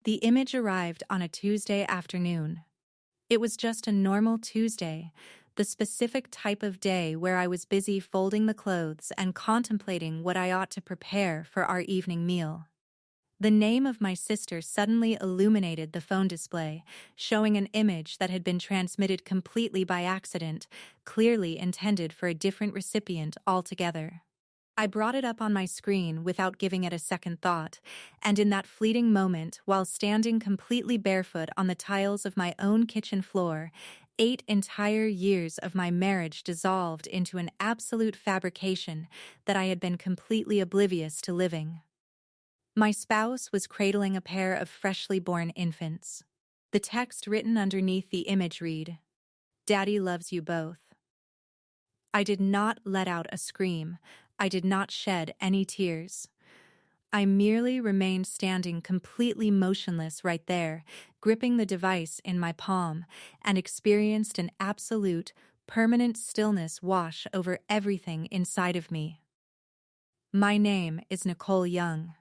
The image arrived on a Tuesday afternoon. It was just a normal Tuesday, the specific type of day where I was busy folding the clothes and contemplating what I ought to prepare for our evening meal. The name of my sister suddenly illuminated the phone display, showing an image that had been transmitted completely by accident, clearly intended for a different recipient altogether. I brought it up on my screen without giving it a second thought, and in that fleeting moment, while standing completely barefoot on the tiles of my own kitchen floor, 8 entire years of my marriage dissolved into an absolute fabrication that I had been completely oblivious to living. My spouse was cradling a pair of freshly born infants. The text written underneath the image read, "Daddy loves you both." I did not let out a scream. I did not shed any tears. I merely remained standing completely motionless right there, gripping the device in my palm, and experienced an absolute, permanent stillness wash over everything inside of me. My name is Nicole Young.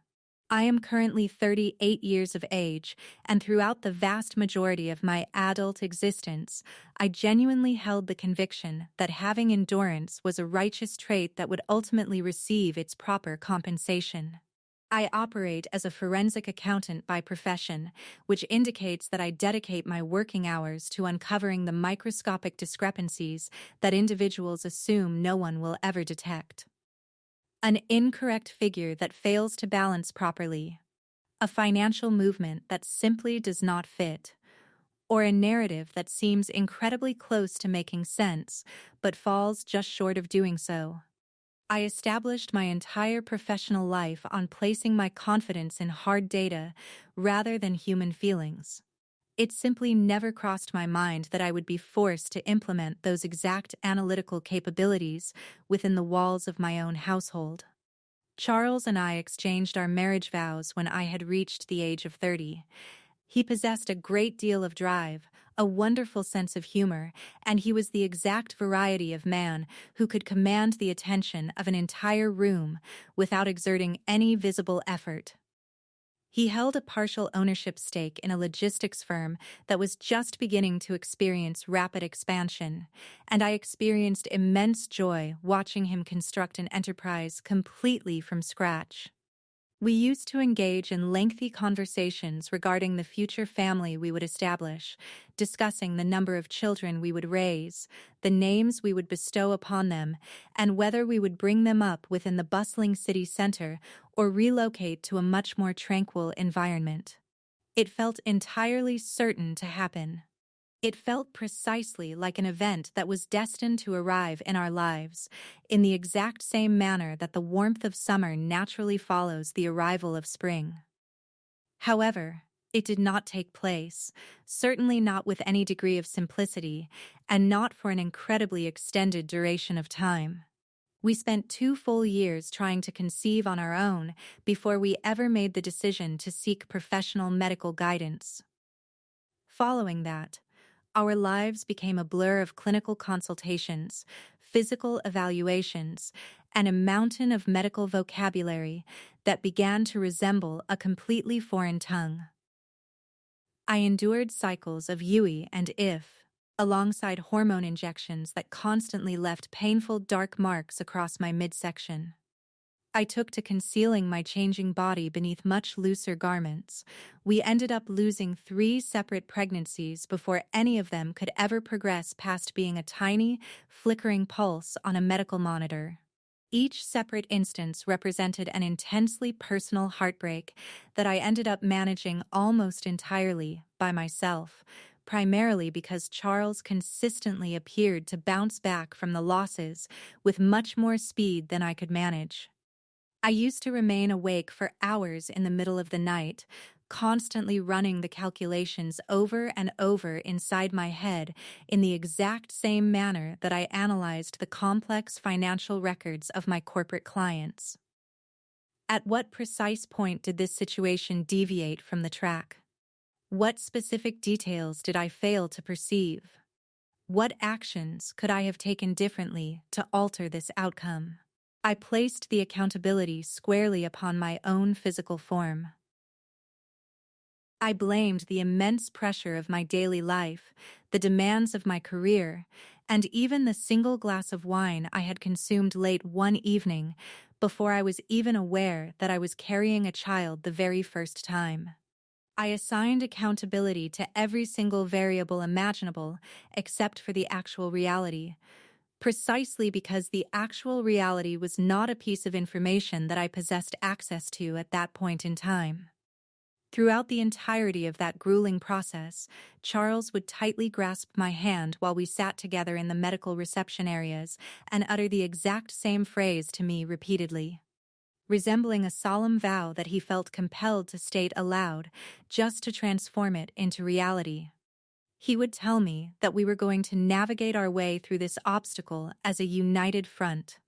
I am currently 38 years of age, and throughout the vast majority of my adult existence, I genuinely held the conviction that having endurance was a righteous trait that would ultimately receive its proper compensation. I operate as a forensic accountant by profession, which indicates that I dedicate my working hours to uncovering the microscopic discrepancies that individuals assume no one will ever detect. An incorrect figure that fails to balance properly, a financial movement that simply does not fit, or a narrative that seems incredibly close to making sense but falls just short of doing so. I established my entire professional life on placing my confidence in hard data rather than human feelings. It simply never crossed my mind that I would be forced to implement those exact analytical capabilities within the walls of my own household. Charles and I exchanged our marriage vows when I had reached the age of 30. He possessed a great deal of drive, a wonderful sense of humor, and he was the exact variety of man who could command the attention of an entire room without exerting any visible effort. He held a partial ownership stake in a logistics firm that was just beginning to experience rapid expansion, and I experienced immense joy watching him construct an enterprise completely from scratch. We used to engage in lengthy conversations regarding the future family we would establish, discussing the number of children we would raise, the names we would bestow upon them, and whether we would bring them up within the bustling city center or relocate to a much more tranquil environment. It felt entirely certain to happen. It felt precisely like an event that was destined to arrive in our lives, in the exact same manner that the warmth of summer naturally follows the arrival of spring. However, it did not take place, certainly not with any degree of simplicity, and not for an incredibly extended duration of time. We spent 2 full years trying to conceive on our own before we ever made the decision to seek professional medical guidance. Following that, our lives became a blur of clinical consultations, physical evaluations, and a mountain of medical vocabulary that began to resemble a completely foreign tongue. I endured cycles of "UE" and "if," alongside hormone injections that constantly left painful dark marks across my midsection. I took to concealing my changing body beneath much looser garments. We ended up losing 3 separate pregnancies before any of them could ever progress past being a tiny, flickering pulse on a medical monitor. Each separate instance represented an intensely personal heartbreak that I ended up managing almost entirely by myself, primarily because Charles consistently appeared to bounce back from the losses with much more speed than I could manage. I used to remain awake for hours in the middle of the night, constantly running the calculations over and over inside my head in the exact same manner that I analyzed the complex financial records of my corporate clients. At what precise point did this situation deviate from the track? What specific details did I fail to perceive? What actions could I have taken differently to alter this outcome? I placed the accountability squarely upon my own physical form. I blamed the immense pressure of my daily life, the demands of my career, and even the single glass of wine I had consumed late one evening before I was even aware that I was carrying a child the very first time. I assigned accountability to every single variable imaginable except for the actual reality, precisely because the actual reality was not a piece of information that I possessed access to at that point in time. Throughout the entirety of that grueling process, Charles would tightly grasp my hand while we sat together in the medical reception areas and utter the exact same phrase to me repeatedly, resembling a solemn vow that he felt compelled to state aloud just to transform it into reality. He would tell me that we were going to navigate our way through this obstacle as a united front.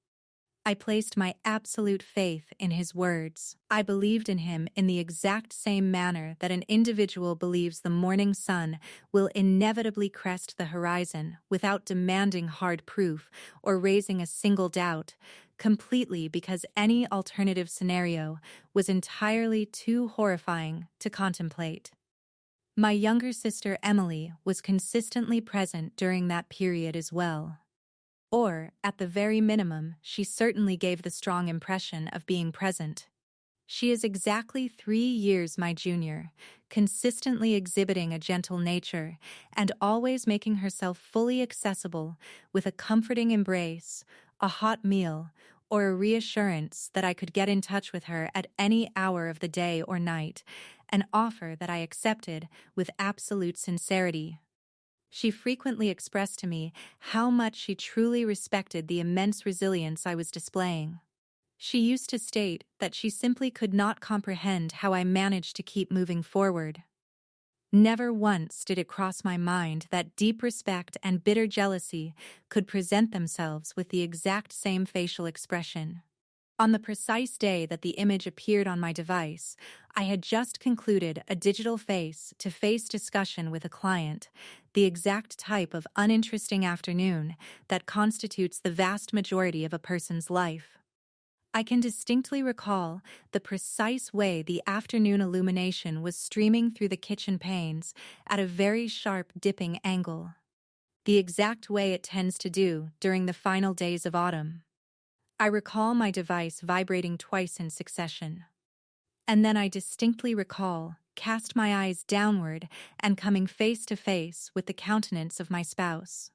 I placed my absolute faith in his words. I believed in him in the exact same manner that an individual believes the morning sun will inevitably crest the horizon without demanding hard proof or raising a single doubt, completely because any alternative scenario was entirely too horrifying to contemplate. My younger sister Emily was consistently present during that period as well. Or, at the very minimum, she certainly gave the strong impression of being present. She is exactly 3 years my junior, consistently exhibiting a gentle nature and always making herself fully accessible with a comforting embrace, a hot meal, or a reassurance that I could get in touch with her at any hour of the day or night, an offer that I accepted with absolute sincerity. She frequently expressed to me how much she truly respected the immense resilience I was displaying. She used to state that she simply could not comprehend how I managed to keep moving forward. Never once did it cross my mind that deep respect and bitter jealousy could present themselves with the exact same facial expression. On the precise day that the image appeared on my device, I had just concluded a digital face-to-face discussion with a client, the exact type of uninteresting afternoon that constitutes the vast majority of a person's life. I can distinctly recall the precise way the afternoon illumination was streaming through the kitchen panes at a very sharp dipping angle, the exact way it tends to do during the final days of autumn. I recall my device vibrating twice in succession. And then I distinctly recall, cast my eyes downward and coming face to face with the countenance of my spouse.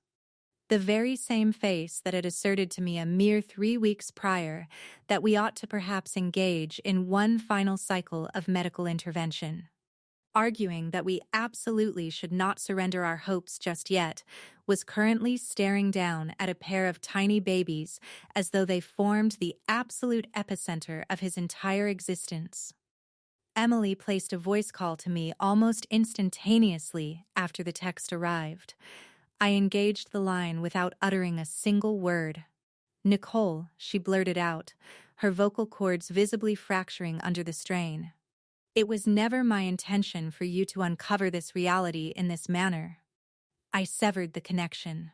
The very same face that had asserted to me a mere 3 weeks prior that we ought to perhaps engage in one final cycle of medical intervention. Arguing that we absolutely should not surrender our hopes just yet, was currently staring down at a pair of tiny babies as though they formed the absolute epicenter of his entire existence. Emily placed a voice call to me almost instantaneously after the text arrived. I engaged the line without uttering a single word. "Nicole," she blurted out, her vocal cords visibly fracturing under the strain. "It was never my intention for you to uncover this reality in this manner." I severed the connection.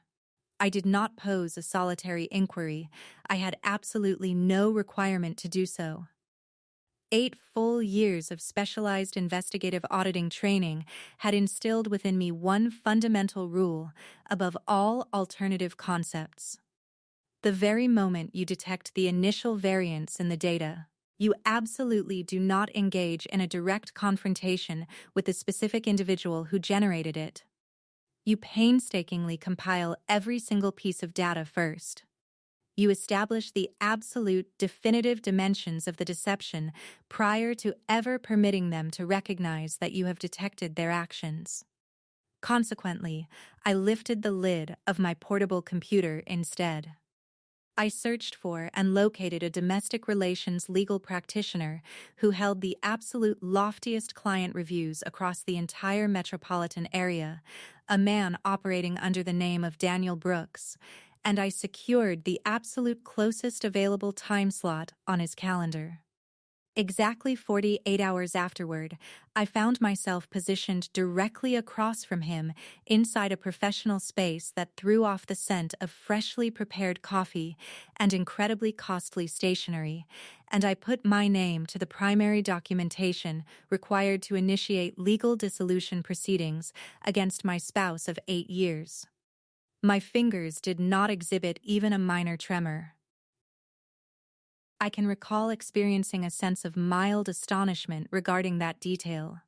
I did not pose a solitary inquiry. I had absolutely no requirement to do so. 8 full years of specialized investigative auditing training had instilled within me one fundamental rule above all alternative concepts. The very moment you detect the initial variance in the data, you absolutely do not engage in a direct confrontation with the specific individual who generated it. You painstakingly compile every single piece of data first. You establish the absolute definitive dimensions of the deception prior to ever permitting them to recognize that you have detected their actions. Consequently, I lifted the lid of my portable computer instead. I searched for and located a domestic relations legal practitioner who held the absolute loftiest client reviews across the entire metropolitan area, a man operating under the name of Daniel Brooks, and I secured the absolute closest available time slot on his calendar. Exactly 48 hours afterward, I found myself positioned directly across from him inside a professional space that threw off the scent of freshly prepared coffee and incredibly costly stationery, and I put my name to the primary documentation required to initiate legal dissolution proceedings against my spouse of 8 years. My fingers did not exhibit even a minor tremor. I can recall experiencing a sense of mild astonishment regarding that detail.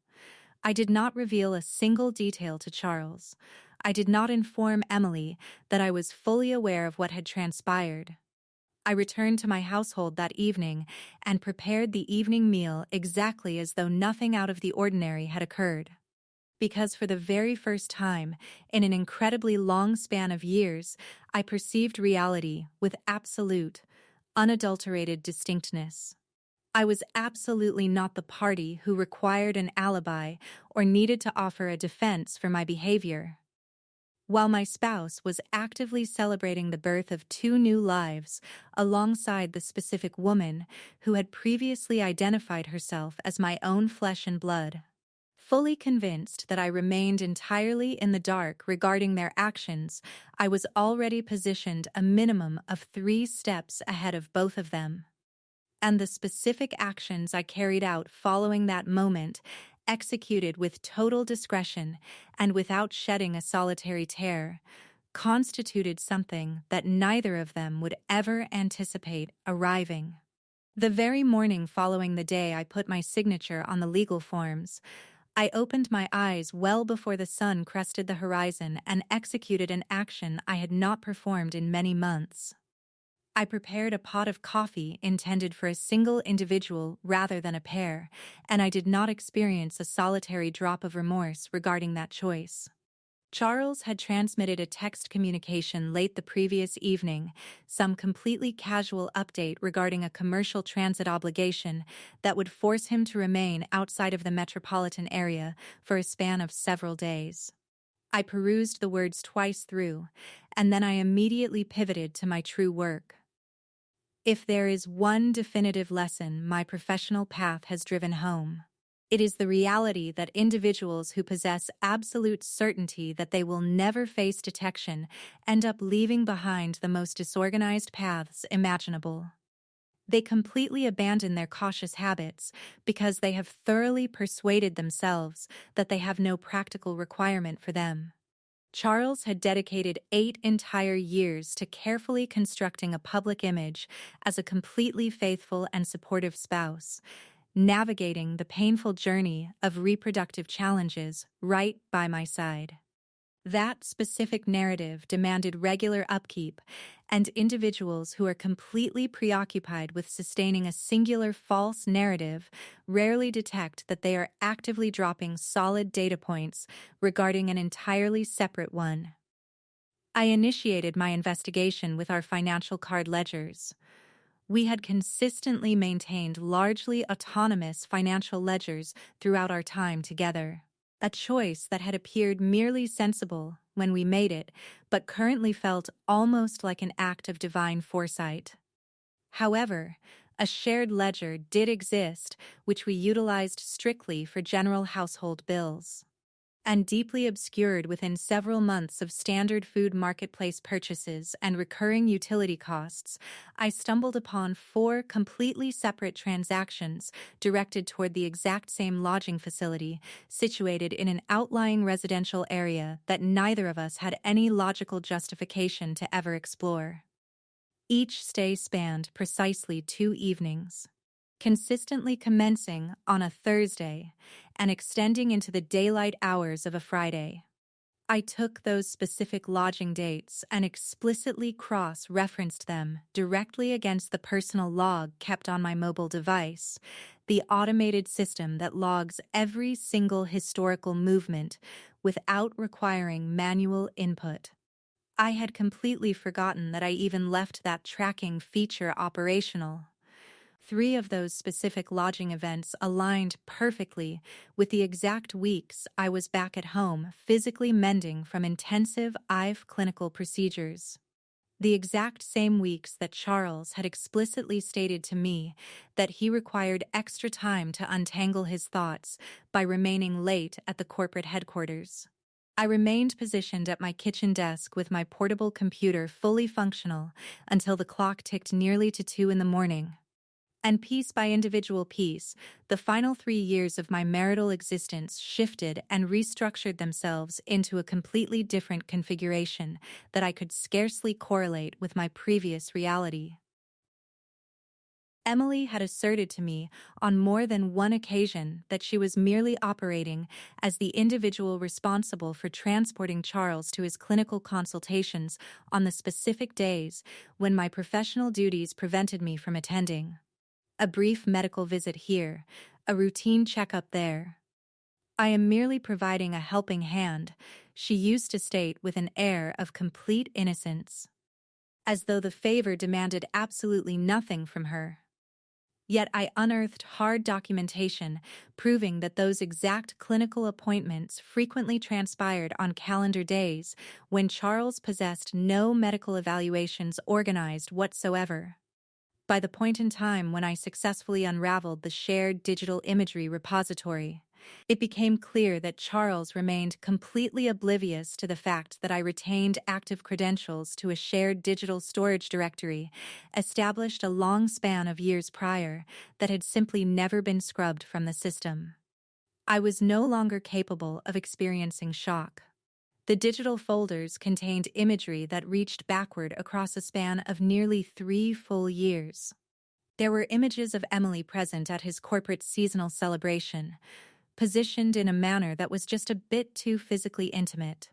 I did not reveal a single detail to Charles. I did not inform Emily that I was fully aware of what had transpired. I returned to my household that evening and prepared the evening meal exactly as though nothing out of the ordinary had occurred. Because for the very first time, in an incredibly long span of years, I perceived reality with absolute, unadulterated distinctness. I was absolutely not the party who required an alibi or needed to offer a defense for my behavior. While my spouse was actively celebrating the birth of two new lives alongside the specific woman who had previously identified herself as my own flesh and blood. Fully convinced that I remained entirely in the dark regarding their actions, I was already positioned a minimum of 3 steps ahead of both of them. And the specific actions I carried out following that moment, executed with total discretion and without shedding a solitary tear, constituted something that neither of them would ever anticipate arriving. The very morning following the day I put my signature on the legal forms, I opened my eyes well before the sun crested the horizon and executed an action I had not performed in many months. I prepared a pot of coffee intended for a single individual rather than a pair, and I did not experience a solitary drop of remorse regarding that choice. Charles had transmitted a text communication late the previous evening, some completely casual update regarding a commercial transit obligation that would force him to remain outside of the metropolitan area for a span of several days. I perused the words twice through, and then I immediately pivoted to my true work. If there is one definitive lesson my professional path has driven home, it is the reality that individuals who possess absolute certainty that they will never face detection end up leaving behind the most disorganized paths imaginable. They completely abandon their cautious habits because they have thoroughly persuaded themselves that they have no practical requirement for them. Charles had dedicated 8 entire years to carefully constructing a public image as a completely faithful and supportive spouse, navigating the painful journey of reproductive challenges right by my side. That specific narrative demanded regular upkeep, and individuals who are completely preoccupied with sustaining a singular false narrative rarely detect that they are actively dropping solid data points regarding an entirely separate one. I initiated my investigation with our financial card ledgers. We had consistently maintained largely autonomous financial ledgers throughout our time together, a choice that had appeared merely sensible when we made it, but currently felt almost like an act of divine foresight. However, a shared ledger did exist, which we utilized strictly for general household bills. And deeply obscured within several months of standard food marketplace purchases and recurring utility costs, I stumbled upon 4 completely separate transactions directed toward the exact same lodging facility, situated in an outlying residential area that neither of us had any logical justification to ever explore. Each stay spanned precisely 2 evenings, consistently commencing on a Thursday and extending into the daylight hours of a Friday. I took those specific lodging dates and explicitly cross-referenced them directly against the personal log kept on my mobile device, the automated system that logs every single historical movement without requiring manual input. I had completely forgotten that I even left that tracking feature operational. 3 of those specific lodging events aligned perfectly with the exact weeks I was back at home physically mending from intensive IV clinical procedures. The exact same weeks that Charles had explicitly stated to me that he required extra time to untangle his thoughts by remaining late at the corporate headquarters. I remained positioned at my kitchen desk with my portable computer fully functional until the clock ticked nearly to 2 in the morning. And piece by individual piece, the final 3 years of my marital existence shifted and restructured themselves into a completely different configuration that I could scarcely correlate with my previous reality. Emily had asserted to me on more than one occasion that she was merely operating as the individual responsible for transporting Charles to his clinical consultations on the specific days when my professional duties prevented me from attending. A brief medical visit here, a routine checkup there. I am merely providing a helping hand, she used to state with an air of complete innocence, as though the favor demanded absolutely nothing from her. Yet I unearthed hard documentation proving that those exact clinical appointments frequently transpired on calendar days when Charles possessed no medical evaluations organized whatsoever. By the point in time when I successfully unraveled the shared digital imagery repository, it became clear that Charles remained completely oblivious to the fact that I retained active credentials to a shared digital storage directory established a long span of years prior that had simply never been scrubbed from the system. I was no longer capable of experiencing shock. The digital folders contained imagery that reached backward across a span of nearly 3 full years. There were images of Emily present at his corporate seasonal celebration, positioned in a manner that was just a bit too physically intimate.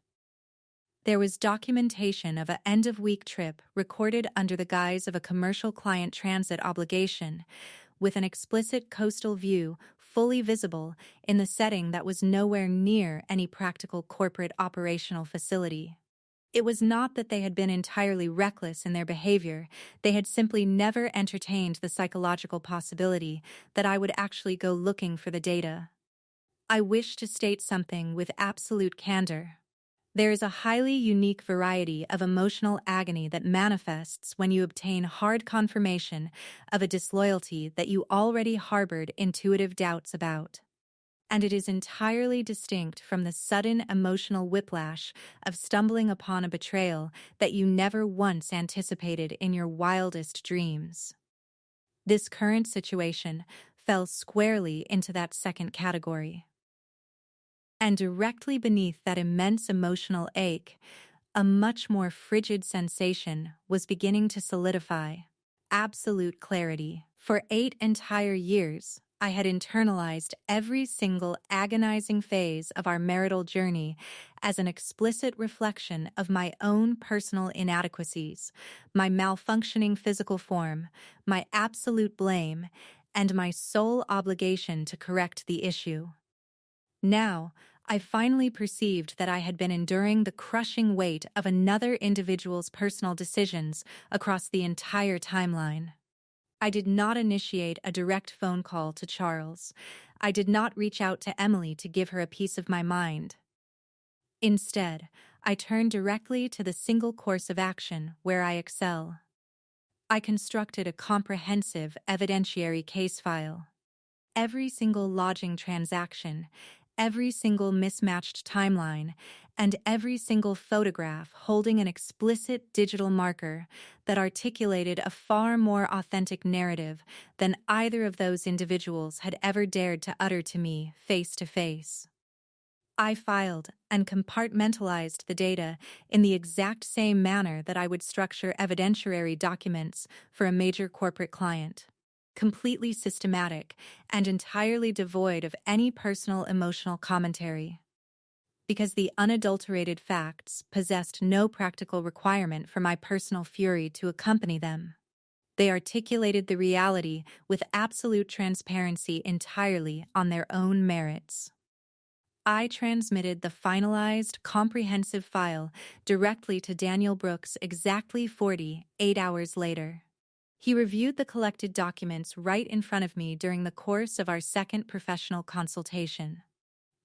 There was documentation of an end-of-week trip recorded under the guise of a commercial client transit obligation, with an explicit coastal view fully visible in the setting that was nowhere near any practical corporate operational facility. It was not that they had been entirely reckless in their behavior, they had simply never entertained the psychological possibility that I would actually go looking for the data. I wish to state something with absolute candor. There is a highly unique variety of emotional agony that manifests when you obtain hard confirmation of a disloyalty that you already harbored intuitive doubts about. And it is entirely distinct from the sudden emotional whiplash of stumbling upon a betrayal that you never once anticipated in your wildest dreams. This current situation fell squarely into that second category. And directly beneath that immense emotional ache, a much more frigid sensation was beginning to solidify. Absolute clarity. For 8 entire years, I had internalized every single agonizing phase of our marital journey as an explicit reflection of my own personal inadequacies, my malfunctioning physical form, my absolute blame, and my sole obligation to correct the issue. Now, I finally perceived that I had been enduring the crushing weight of another individual's personal decisions across the entire timeline. I did not initiate a direct phone call to Charles. I did not reach out to Emily to give her a piece of my mind. Instead, I turned directly to the single course of action where I excel. I constructed a comprehensive evidentiary case file. Every single lodging transaction, every single mismatched timeline, and every single photograph holding an explicit digital marker that articulated a far more authentic narrative than either of those individuals had ever dared to utter to me face to face. I filed and compartmentalized the data in the exact same manner that I would structure evidentiary documents for a major corporate client. Completely systematic and entirely devoid of any personal emotional commentary. Because the unadulterated facts possessed no practical requirement for my personal fury to accompany them. They articulated the reality with absolute transparency entirely on their own merits. I transmitted the finalized, comprehensive file directly to Daniel Brooks exactly 48 hours later. He reviewed the collected documents right in front of me during the course of our second professional consultation.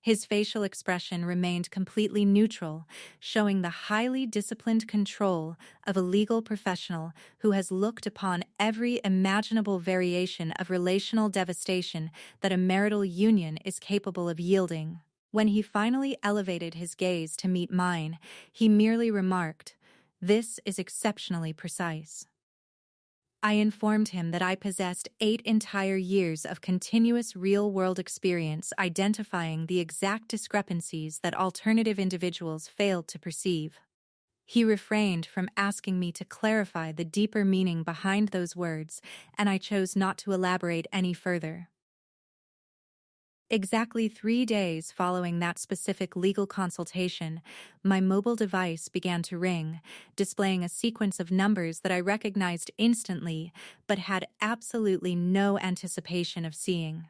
His facial expression remained completely neutral, showing the highly disciplined control of a legal professional who has looked upon every imaginable variation of relational devastation that a marital union is capable of yielding. When he finally elevated his gaze to meet mine, he merely remarked, "This is exceptionally precise." I informed him that I possessed 8 entire years of continuous real-world experience identifying the exact discrepancies that alternative individuals failed to perceive. He refrained from asking me to clarify the deeper meaning behind those words, and I chose not to elaborate any further. Exactly 3 days following that specific legal consultation, my mobile device began to ring, displaying a sequence of numbers that I recognized instantly but had absolutely no anticipation of seeing.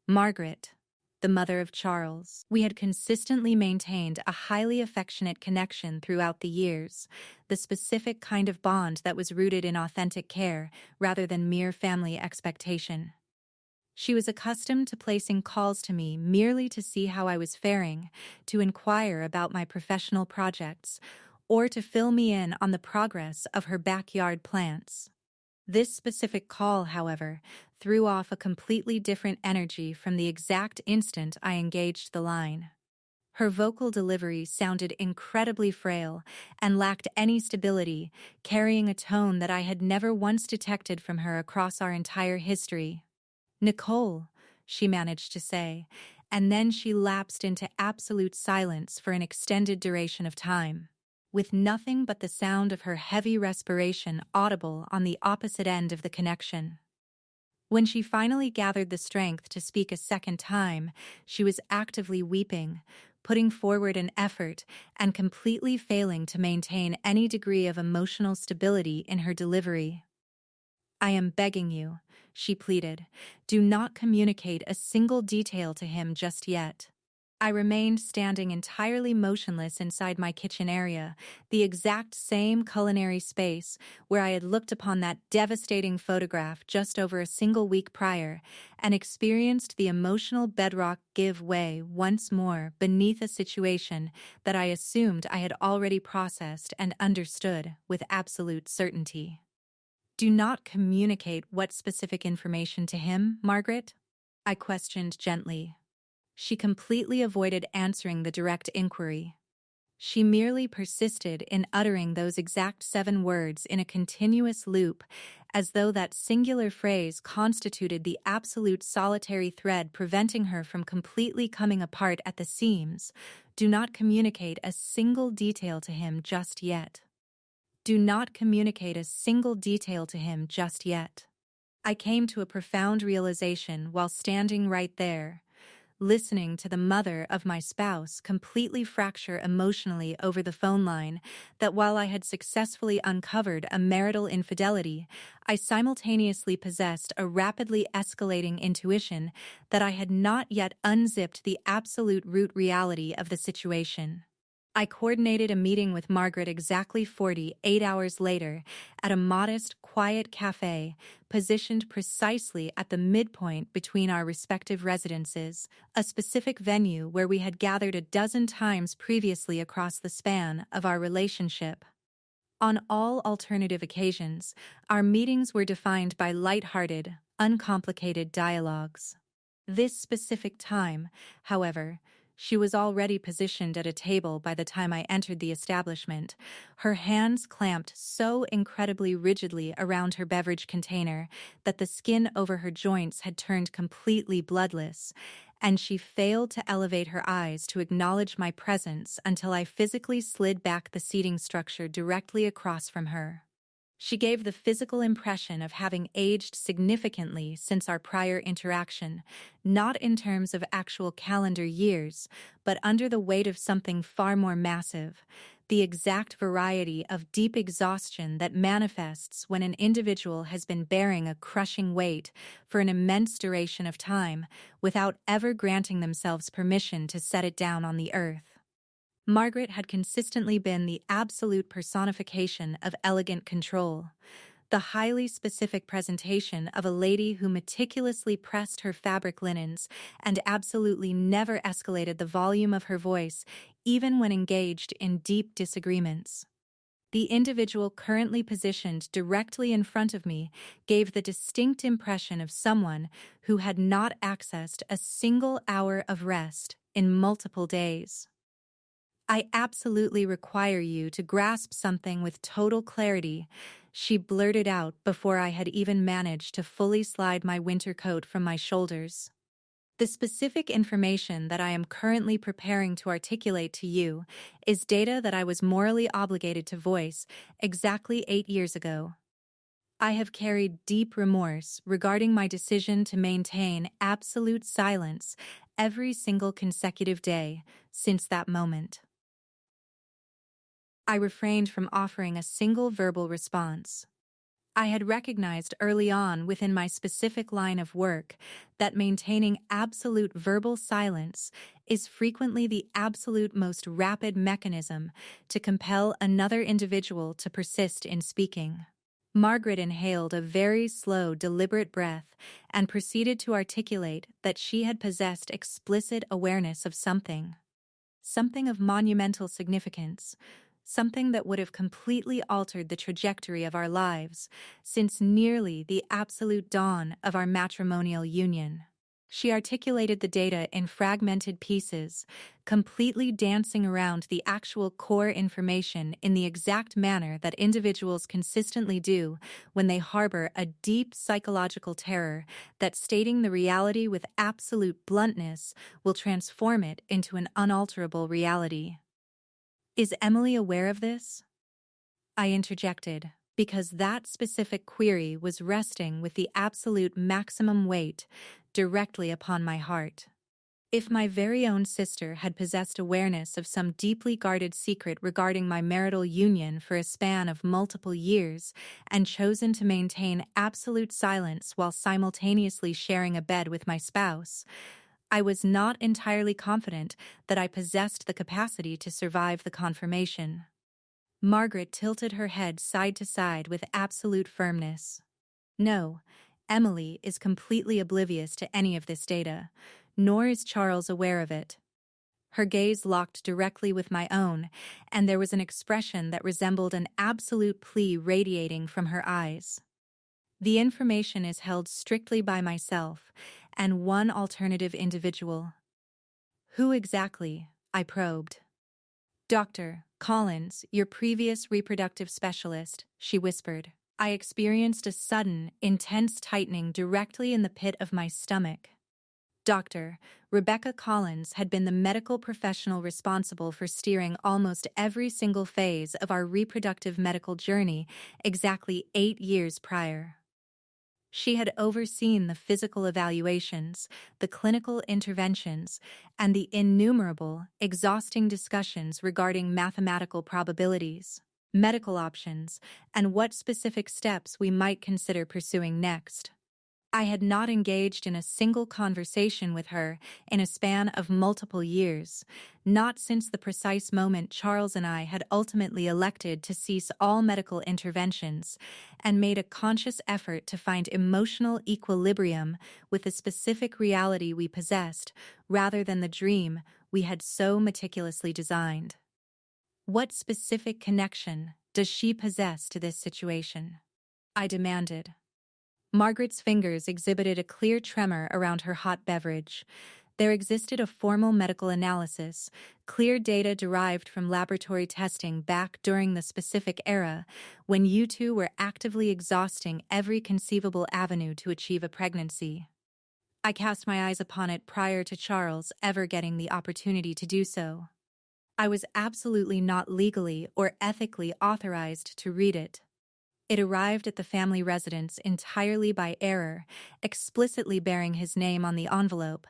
Margaret, the mother of Charles. We had consistently maintained a highly affectionate connection throughout the years, the specific kind of bond that was rooted in authentic care rather than mere family expectation. She was accustomed to placing calls to me merely to see how I was faring, to inquire about my professional projects, or to fill me in on the progress of her backyard plants. This specific call, however, threw off a completely different energy from the exact instant I engaged the line. Her vocal delivery sounded incredibly frail and lacked any stability, carrying a tone that I had never once detected from her across our entire history. "Nicole," she managed to say, and then she lapsed into absolute silence for an extended duration of time, with nothing but the sound of her heavy respiration audible on the opposite end of the connection. When she finally gathered the strength to speak a second time, she was actively weeping, putting forward an effort and completely failing to maintain any degree of emotional stability in her delivery. "I am begging you," she pleaded, "do not communicate a single detail to him just yet." I remained standing entirely motionless inside my kitchen area, the exact same culinary space where I had looked upon that devastating photograph just over a single week prior, and experienced the emotional bedrock give way once more beneath a situation that I assumed I had already processed and understood with absolute certainty. "Do not communicate what specific information to him, Margaret?" I questioned gently. She completely avoided answering the direct inquiry. She merely persisted in uttering those exact 7 words in a continuous loop, as though that singular phrase constituted the absolute solitary thread preventing her from completely coming apart at the seams. "Do not communicate a single detail to him just yet. Do not communicate a single detail to him just yet." I came to a profound realization while standing right there, listening to the mother of my spouse completely fracture emotionally over the phone line, that while I had successfully uncovered a marital infidelity, I simultaneously possessed a rapidly escalating intuition that I had not yet unzipped the absolute root reality of the situation. I coordinated a meeting with Margaret exactly 48 hours later at a modest, quiet cafe positioned precisely at the midpoint between our respective residences, a specific venue where we had gathered a dozen times previously across the span of our relationship. On all alternative occasions, our meetings were defined by light-hearted, uncomplicated dialogues. This specific time, however, she was already positioned at a table by the time I entered the establishment, her hands clamped so incredibly rigidly around her beverage container that the skin over her joints had turned completely bloodless, and she failed to elevate her eyes to acknowledge my presence until I physically slid back the seating structure directly across from her. She gave the physical impression of having aged significantly since our prior interaction, not in terms of actual calendar years, but under the weight of something far more massive, the exact variety of deep exhaustion that manifests when an individual has been bearing a crushing weight for an immense duration of time without ever granting themselves permission to set it down on the earth. Margaret had consistently been the absolute personification of elegant control, The highly specific presentation of a lady who meticulously pressed her fabric linens and absolutely never escalated the volume of her voice, even when engaged in deep disagreements. The individual currently positioned directly in front of me gave the distinct impression of someone who had not accessed a single hour of rest in multiple days. "I absolutely require you to grasp something with total clarity," she blurted out before I had even managed to fully slide my winter coat from my shoulders. "The specific information that I am currently preparing to articulate to you is data that I was morally obligated to voice exactly 8 years ago. I have carried deep remorse regarding my decision to maintain absolute silence every single consecutive day since that moment." I refrained from offering a single verbal response. I had recognized early on within my specific line of work that maintaining absolute verbal silence is frequently the absolute most rapid mechanism to compel another individual to persist in speaking. Margaret inhaled a very slow, deliberate breath and proceeded to articulate that she had possessed explicit awareness of something. Something of monumental significance, something that would have completely altered the trajectory of our lives since nearly the absolute dawn of our matrimonial union. She articulated the data in fragmented pieces, completely dancing around the actual core information in the exact manner that individuals consistently do when they harbor a deep psychological terror that stating the reality with absolute bluntness will transform it into an unalterable reality. "Is Emily aware of this?" I interjected, because that specific query was resting with the absolute maximum weight directly upon my heart. If my very own sister had possessed awareness of some deeply guarded secret regarding my marital union for a span of multiple years and chosen to maintain absolute silence while simultaneously sharing a bed with my spouse, I was not entirely confident that I possessed the capacity to survive the confirmation. Margaret tilted her head side to side with absolute firmness. "No, Emily is completely oblivious to any of this data, nor is Charles aware of it." Her gaze locked directly with my own, and there was an expression that resembled an absolute plea radiating from her eyes. "The information is held strictly by myself and one alternative individual." "Who exactly?" I probed. "Dr. Collins, your previous reproductive specialist," she whispered. I experienced a sudden, intense tightening directly in the pit of my stomach. Dr. Rebecca Collins had been the medical professional responsible for steering almost every single phase of our reproductive medical journey exactly 8 years prior. She had overseen the physical evaluations, the clinical interventions, and the innumerable, exhausting discussions regarding mathematical probabilities, medical options, and what specific steps we might consider pursuing next. I had not engaged in a single conversation with her in a span of multiple years, not since the precise moment Charles and I had ultimately elected to cease all medical interventions and made a conscious effort to find emotional equilibrium with the specific reality we possessed rather than the dream we had so meticulously designed. What specific connection does she possess to this situation? I demanded. Margaret's fingers exhibited a clear tremor around her hot beverage. There existed a formal medical analysis, clear data derived from laboratory testing back during the specific era when you two were actively exhausting every conceivable avenue to achieve a pregnancy. I cast my eyes upon it prior to Charles ever getting the opportunity to do so. I was absolutely not legally or ethically authorized to read it. It arrived at the family residence entirely by error, explicitly bearing his name on the envelope,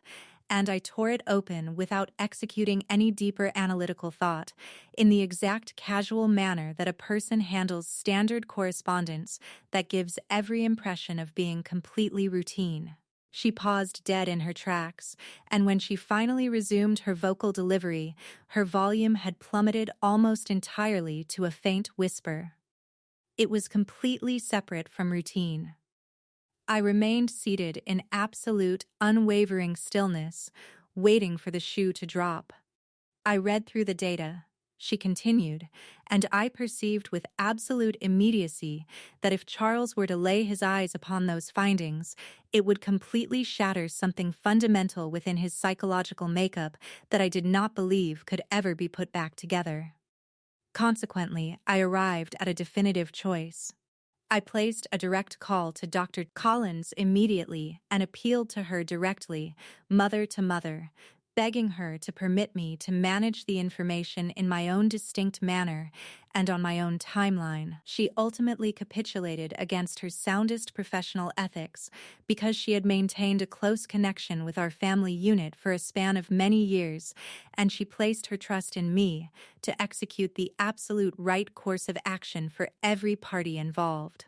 and I tore it open without executing any deeper analytical thought, in the exact casual manner that a person handles standard correspondence that gives every impression of being completely routine. She paused dead in her tracks, and when she finally resumed her vocal delivery, her volume had plummeted almost entirely to a faint whisper. It was completely separate from routine. I remained seated in absolute, unwavering stillness, waiting for the shoe to drop. I read through the data, she continued, and I perceived with absolute immediacy that if Charles were to lay his eyes upon those findings, it would completely shatter something fundamental within his psychological makeup that I did not believe could ever be put back together. Consequently, I arrived at a definitive choice. I placed a direct call to Dr. Collins immediately and appealed to her directly, mother to mother, begging her to permit me to manage the information in my own distinct manner and on my own timeline. She ultimately capitulated against her soundest professional ethics because she had maintained a close connection with our family unit for a span of many years, and she placed her trust in me to execute the absolute right course of action for every party involved.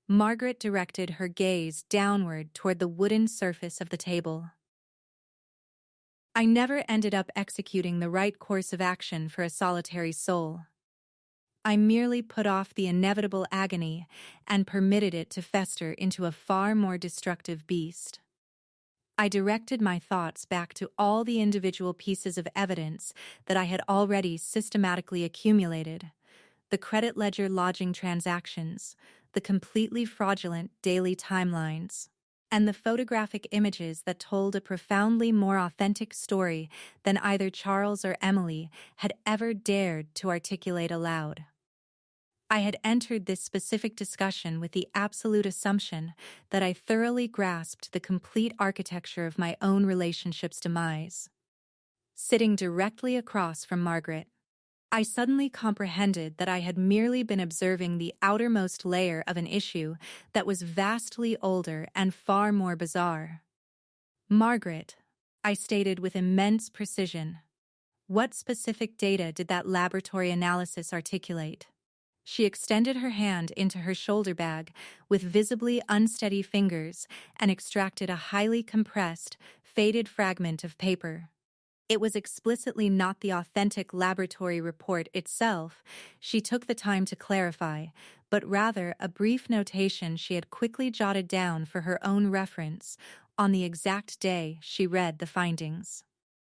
Margaret directed her gaze downward toward the wooden surface of the table. I never ended up executing the right course of action for a solitary soul. I merely put off the inevitable agony and permitted it to fester into a far more destructive beast. I directed my thoughts back to all the individual pieces of evidence that I had already systematically accumulated: the credit ledger lodging transactions, the completely fraudulent daily timelines, and the photographic images that told a profoundly more authentic story than either Charles or Emily had ever dared to articulate aloud. I had entered this specific discussion with the absolute assumption that I thoroughly grasped the complete architecture of my own relationship's demise. Sitting directly across from Margaret, I suddenly comprehended that I had merely been observing the outermost layer of an issue that was vastly older and far more bizarre. "Margaret," I stated with immense precision, "what specific data did that laboratory analysis articulate?" She extended her hand into her shoulder bag with visibly unsteady fingers and extracted a highly compressed, faded fragment of paper. It was explicitly not the authentic laboratory report itself, she took the time to clarify, but rather a brief notation she had quickly jotted down for her own reference on the exact day she read the findings.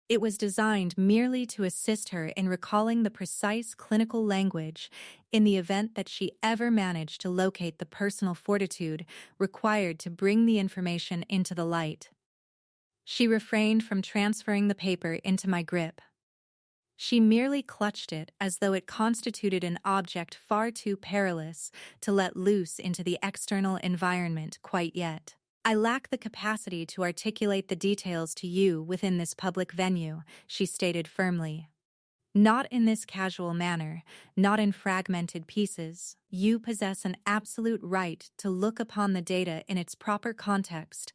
It was designed merely to assist her in recalling the precise clinical language in the event that she ever managed to locate the personal fortitude required to bring the information into the light. She refrained from transferring the paper into my grip. She merely clutched it as though it constituted an object far too perilous to let loose into the external environment quite yet. "I lack the capacity to articulate the details to you within this public venue," she stated firmly. "Not in this casual manner, not in fragmented pieces. You possess an absolute right to look upon the data in its proper context,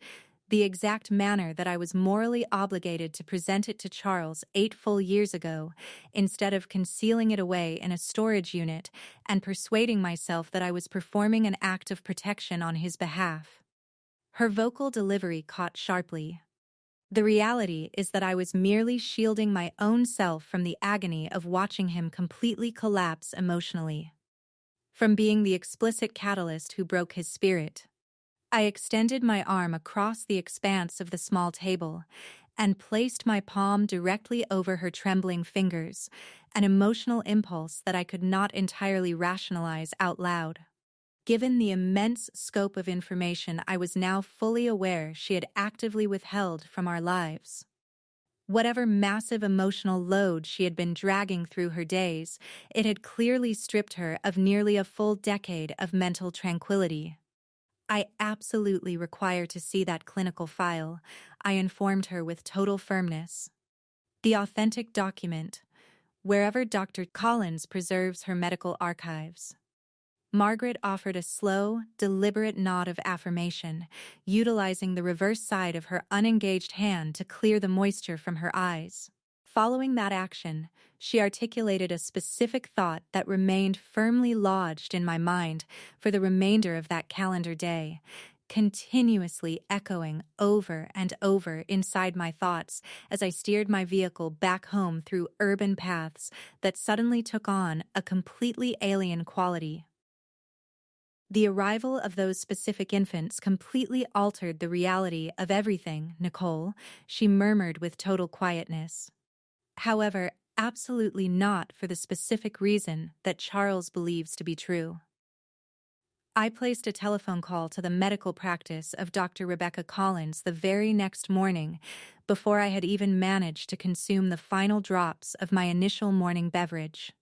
the exact manner that I was morally obligated to present it to Charles 8 full years ago, instead of concealing it away in a storage unit and persuading myself that I was performing an act of protection on his behalf." Her vocal delivery caught sharply. "The reality is that I was merely shielding my own self from the agony of watching him completely collapse emotionally, from being the explicit catalyst who broke his spirit." I extended my arm across the expanse of the small table and placed my palm directly over her trembling fingers, an emotional impulse that I could not entirely rationalize out loud. Given the immense scope of information I was now fully aware she had actively withheld from our lives. Whatever massive emotional load she had been dragging through her days, it had clearly stripped her of nearly a full decade of mental tranquility. "I absolutely require to see that clinical file," I informed her with total firmness. "The authentic document, wherever Dr. Collins preserves her medical archives." Margaret offered a slow, deliberate nod of affirmation, utilizing the reverse side of her unengaged hand to clear the moisture from her eyes. Following that action, she articulated a specific thought that remained firmly lodged in my mind for the remainder of that calendar day, continuously echoing over and over inside my thoughts as I steered my vehicle back home through urban paths that suddenly took on a completely alien quality. The arrival of those specific infants completely altered the reality of everything, Nicole, she murmured with total quietness. However, absolutely not for the specific reason that Charles believes to be true. I placed a telephone call to the medical practice of Dr. Rebecca Collins the very next morning, before I had even managed to consume the final drops of my initial morning beverage.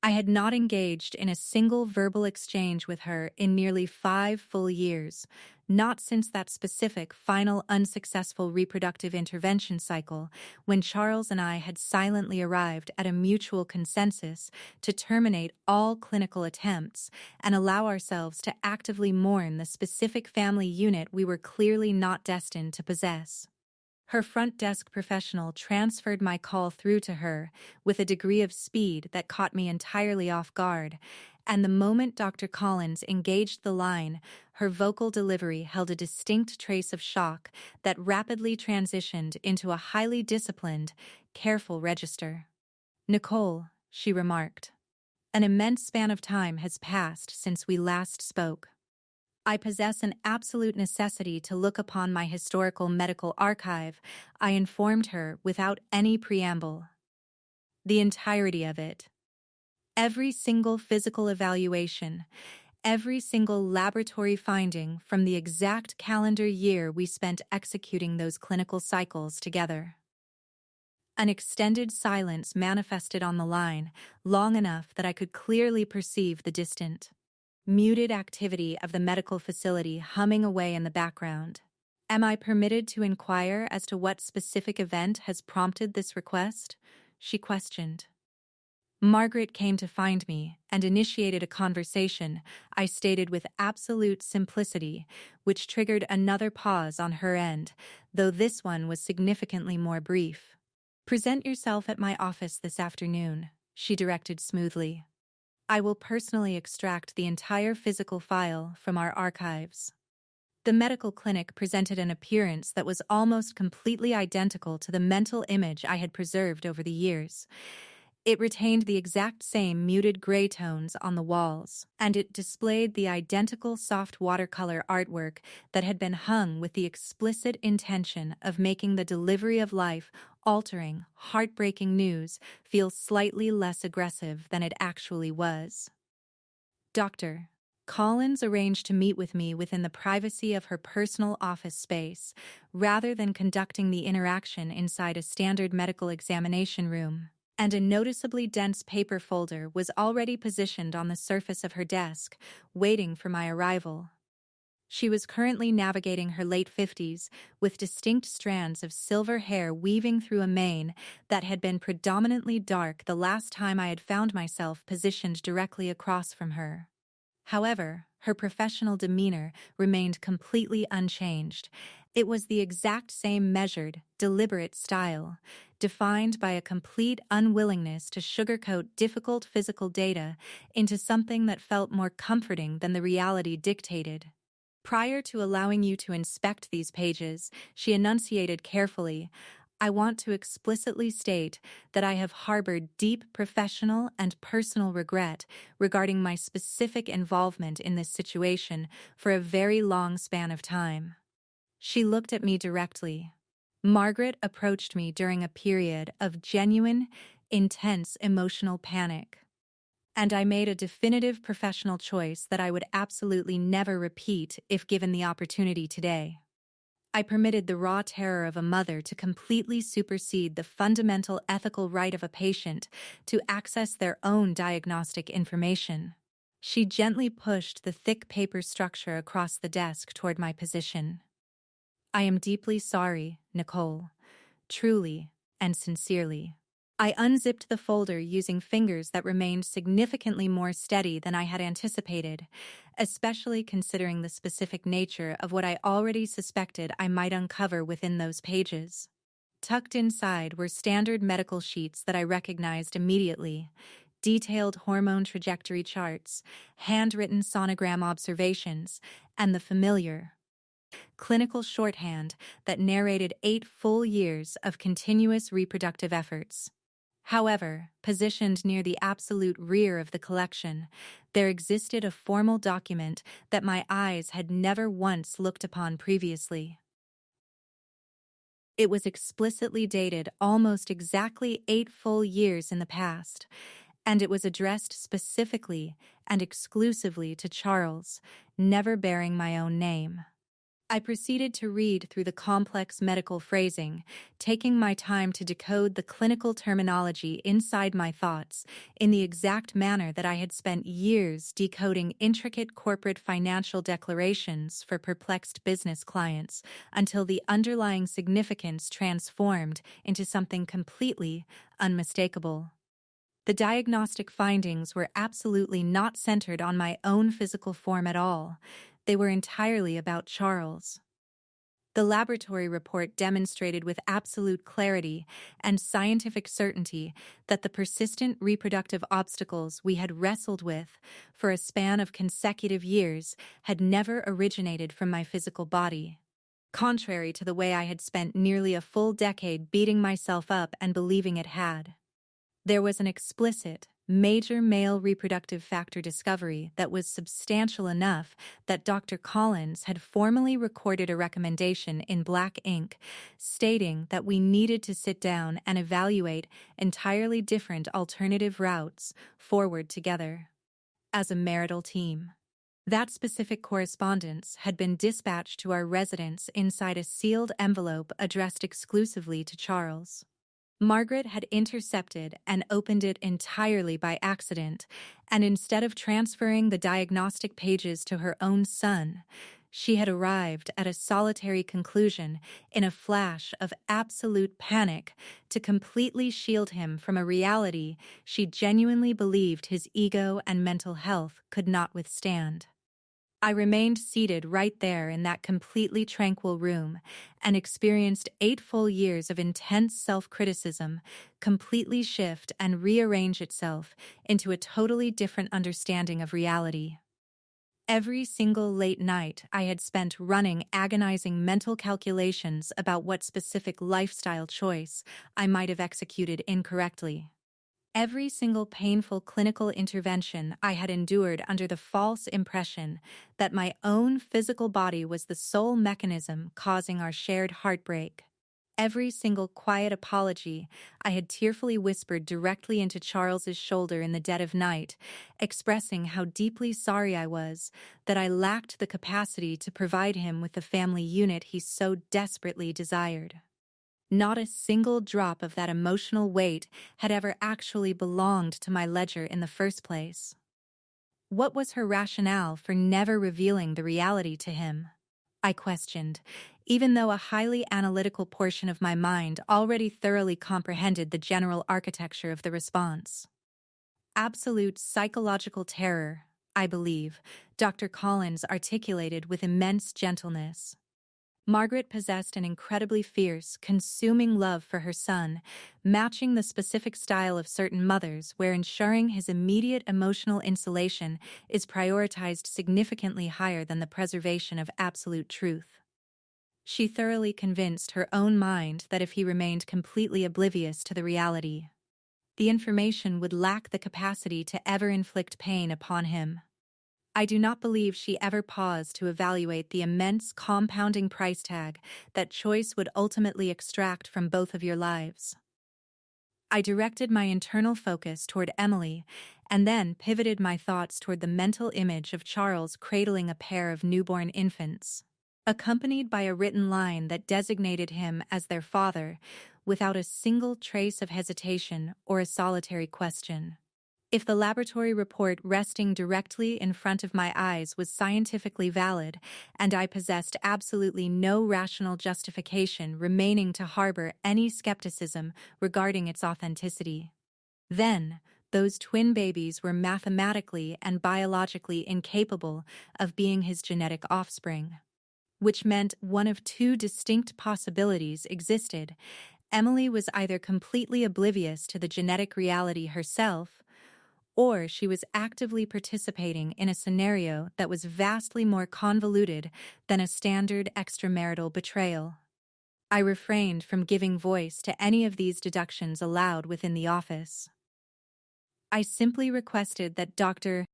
I had not engaged in a single verbal exchange with her in nearly 5 full years, not since that specific final unsuccessful reproductive intervention cycle when Charles and I had silently arrived at a mutual consensus to terminate all clinical attempts and allow ourselves to actively mourn the specific family unit we were clearly not destined to possess. Her front desk professional transferred my call through to her with a degree of speed that caught me entirely off guard, and the moment Dr. Collins engaged the line, her vocal delivery held a distinct trace of shock that rapidly transitioned into a highly disciplined, careful register. "Nicole," she remarked, "an immense span of time has passed since we last spoke. I possess an absolute necessity to look upon my historical medical archive," I informed her without any preamble. "The entirety of it. Every single physical evaluation, every single laboratory finding from the exact calendar year we spent executing those clinical cycles together." An extended silence manifested on the line, long enough that I could clearly perceive the distant, muted activity of the medical facility humming away in the background. "Am I permitted to inquire as to what specific event has prompted this request?" she questioned. "Margaret came to find me and initiated a conversation," I stated with absolute simplicity, which triggered another pause on her end, though this one was significantly more brief. "Present yourself at my office this afternoon," she directed smoothly. "I will personally extract the entire physical file from our archives." The medical clinic presented an appearance that was almost completely identical to the mental image I had preserved over the years. It retained the exact same muted gray tones on the walls, and it displayed the identical soft watercolor artwork that had been hung with the explicit intention of making the delivery of life-altering, heartbreaking news feel slightly less aggressive than it actually was. Dr. Collins arranged to meet with me within the privacy of her personal office space, rather than conducting the interaction inside a standard medical examination room, and a noticeably dense paper folder was already positioned on the surface of her desk, waiting for my arrival. She was currently navigating her late 50s, with distinct strands of silver hair weaving through a mane that had been predominantly dark the last time I had found myself positioned directly across from her. However, her professional demeanor remained completely unchanged. It was the exact same measured, deliberate style, defined by a complete unwillingness to sugarcoat difficult physical data into something that felt more comforting than the reality dictated. "Prior to allowing you to inspect these pages," she enunciated carefully, "I want to explicitly state that I have harbored deep professional and personal regret regarding my specific involvement in this situation for a very long span of time." She looked at me directly. "Margaret approached me during a period of genuine, intense emotional panic, and I made a definitive professional choice that I would absolutely never repeat if given the opportunity today. I permitted the raw terror of a mother to completely supersede the fundamental ethical right of a patient to access their own diagnostic information." She gently pushed the thick paper structure across the desk toward my position. "I am deeply sorry, Nicole. Truly and sincerely." I unzipped the folder using fingers that remained significantly more steady than I had anticipated, especially considering the specific nature of what I already suspected I might uncover within those pages. Tucked inside were standard medical sheets that I recognized immediately: detailed hormone trajectory charts, handwritten sonogram observations, and the familiar clinical shorthand that narrated 8 full years of continuous reproductive efforts. However, positioned near the absolute rear of the collection, there existed a formal document that my eyes had never once looked upon previously. It was explicitly dated almost exactly 8 full years in the past, and it was addressed specifically and exclusively to Charles, never bearing my own name. I proceeded to read through the complex medical phrasing, taking my time to decode the clinical terminology inside my thoughts in the exact manner that I had spent years decoding intricate corporate financial declarations for perplexed business clients until the underlying significance transformed into something completely unmistakable. The diagnostic findings were absolutely not centered on my own physical form at all. They were entirely about Charles. The laboratory report demonstrated with absolute clarity and scientific certainty that the persistent reproductive obstacles we had wrestled with for a span of consecutive years had never originated from my physical body. Contrary to the way I had spent nearly a full decade beating myself up and believing it had. There was an explicit, major male reproductive factor discovery that was substantial enough that Dr. Collins had formally recorded a recommendation in black ink stating that we needed to sit down and evaluate entirely different alternative routes forward together as a marital team. That specific correspondence had been dispatched to our residence inside a sealed envelope addressed exclusively to Charles. Margaret had intercepted and opened it entirely by accident, and instead of transferring the diagnostic pages to her own son, she had arrived at a solitary conclusion in a flash of absolute panic to completely shield him from a reality she genuinely believed his ego and mental health could not withstand. I remained seated right there in that completely tranquil room and experienced 8 full years of intense self-criticism completely shift and rearrange itself into a totally different understanding of reality. Every single late night I had spent running agonizing mental calculations about what specific lifestyle choice I might have executed incorrectly. Every single painful clinical intervention I had endured under the false impression that my own physical body was the sole mechanism causing our shared heartbreak. Every single quiet apology I had tearfully whispered directly into Charles's shoulder in the dead of night, expressing how deeply sorry I was that I lacked the capacity to provide him with the family unit he so desperately desired. Not a single drop of that emotional weight had ever actually belonged to my ledger in the first place. What was her rationale for never revealing the reality to him? I questioned, even though a highly analytical portion of my mind already thoroughly comprehended the general architecture of the response. Absolute psychological terror, I believe, Dr. Collins articulated with immense gentleness. Margaret possessed an incredibly fierce, consuming love for her son, matching the specific style of certain mothers where ensuring his immediate emotional insulation is prioritized significantly higher than the preservation of absolute truth. She thoroughly convinced her own mind that if he remained completely oblivious to the reality, the information would lack the capacity to ever inflict pain upon him. I do not believe she ever paused to evaluate the immense compounding price tag that choice would ultimately extract from both of your lives. I directed my internal focus toward Emily and then pivoted my thoughts toward the mental image of Charles cradling a pair of newborn infants, accompanied by a written line that designated him as their father without a single trace of hesitation or a solitary question. If the laboratory report resting directly in front of my eyes was scientifically valid, and I possessed absolutely no rational justification remaining to harbor any skepticism regarding its authenticity, then those twin babies were mathematically and biologically incapable of being his genetic offspring. Which meant one of two distinct possibilities existed. Emily was either completely oblivious to the genetic reality herself, or she was actively participating in a scenario that was vastly more convoluted than a standard extramarital betrayal. I refrained from giving voice to any of these deductions allowed within the office. I simply requested that Dr.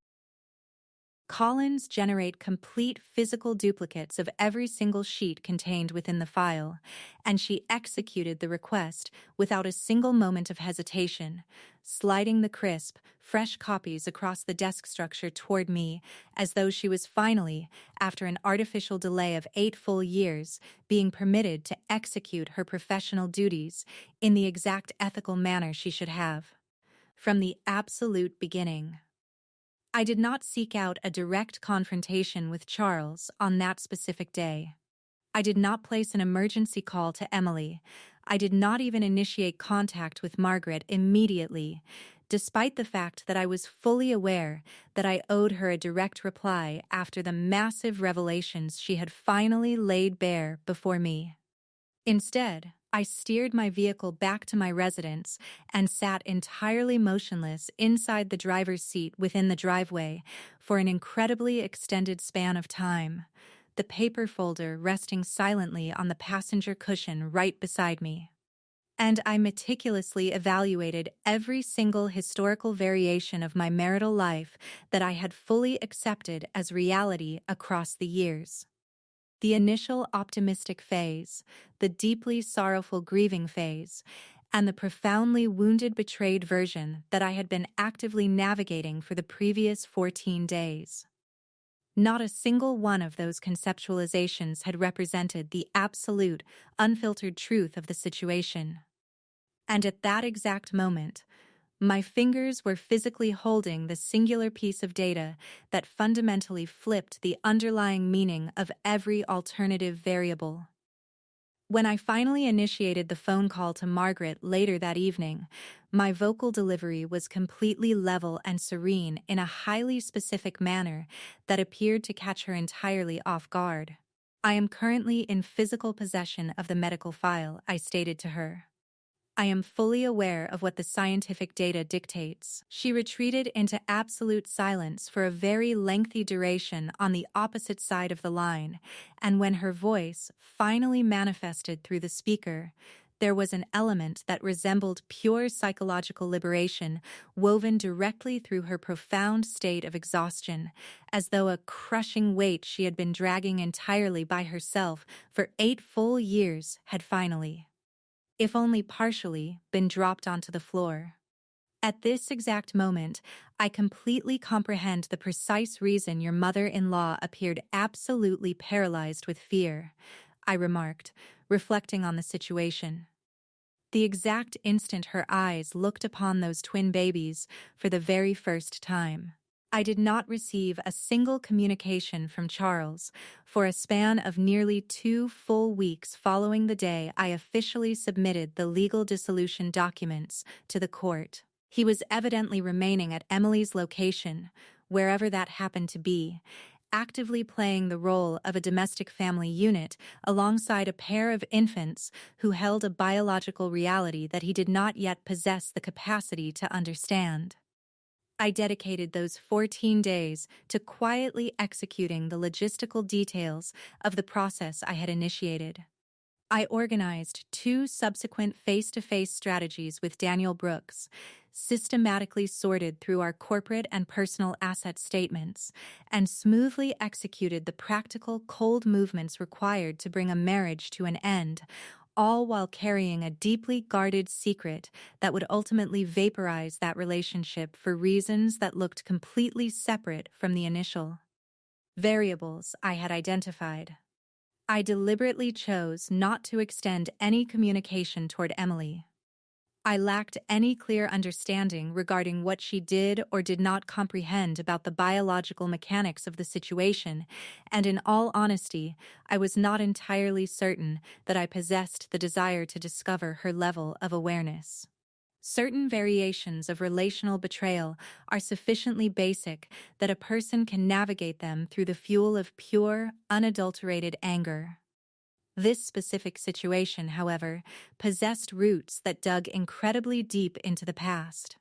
Collins generate complete physical duplicates of every single sheet contained within the file, and she executed the request without a single moment of hesitation, sliding the crisp, fresh copies across the desk structure toward me as though she was finally, after an artificial delay of 8 full years, being permitted to execute her professional duties in the exact ethical manner she should have. From the absolute beginning. I did not seek out a direct confrontation with Charles on that specific day. I did not place an emergency call to Emily. I did not even initiate contact with Margaret immediately, despite the fact that I was fully aware that I owed her a direct reply after the massive revelations she had finally laid bare before me. Instead, I steered my vehicle back to my residence and sat entirely motionless inside the driver's seat within the driveway for an incredibly extended span of time, the paper folder resting silently on the passenger cushion right beside me. And I meticulously evaluated every single historical variation of my marital life that I had fully accepted as reality across the years. The initial optimistic phase, the deeply sorrowful grieving phase, and the profoundly wounded betrayed version that I had been actively navigating for the previous 14 days. Not a single one of those conceptualizations had represented the absolute, unfiltered truth of the situation. And at that exact moment, my fingers were physically holding the singular piece of data that fundamentally flipped the underlying meaning of every alternative variable. When I finally initiated the phone call to Margaret later that evening, my vocal delivery was completely level and serene in a highly specific manner that appeared to catch her entirely off guard. "I am currently in physical possession of the medical file," I stated to her. "I am fully aware of what the scientific data dictates." She retreated into absolute silence for a very lengthy duration on the opposite side of the line, and when her voice finally manifested through the speaker, there was an element that resembled pure psychological liberation woven directly through her profound state of exhaustion, as though a crushing weight she had been dragging entirely by herself for 8 full years had finally, if only partially, been dropped onto the floor. "At this exact moment, I completely comprehend the precise reason your mother-in-law appeared absolutely paralyzed with fear," I remarked, reflecting on the situation. "The exact instant her eyes looked upon those twin babies for the very first time. I did not receive a single communication from Charles for a span of nearly 2 full weeks following the day I officially submitted the legal dissolution documents to the court. He was evidently remaining at Emily's location, wherever that happened to be, actively playing the role of a domestic family unit alongside a pair of infants who held a biological reality that he did not yet possess the capacity to understand. I dedicated those 14 days to quietly executing the logistical details of the process I had initiated. I organized 2 subsequent face-to-face strategies with Daniel Brooks, systematically sorted through our corporate and personal asset statements, and smoothly executed the practical cold movements required to bring a marriage to an end, all while carrying a deeply guarded secret that would ultimately vaporize that relationship for reasons that looked completely separate from the initial variables I had identified. I deliberately chose not to extend any communication toward Emily. I lacked any clear understanding regarding what she did or did not comprehend about the biological mechanics of the situation, and in all honesty, I was not entirely certain that I possessed the desire to discover her level of awareness. Certain variations of relational betrayal are sufficiently basic that a person can navigate them through the fuel of pure, unadulterated anger. This specific situation, however, possessed roots that dug incredibly deep into the past.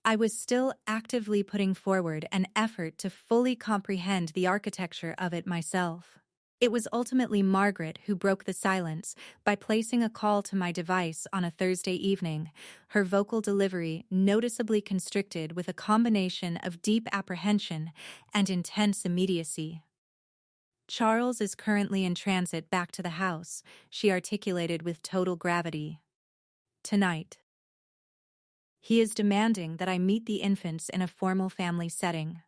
I was still actively putting forward an effort to fully comprehend the architecture of it myself. It was ultimately Margaret who broke the silence by placing a call to my device on a Thursday evening, her vocal delivery noticeably constricted with a combination of deep apprehension and intense immediacy. "Charles is currently in transit back to the house," she articulated with total gravity. "Tonight. He is demanding that I meet the infants in a formal family setting."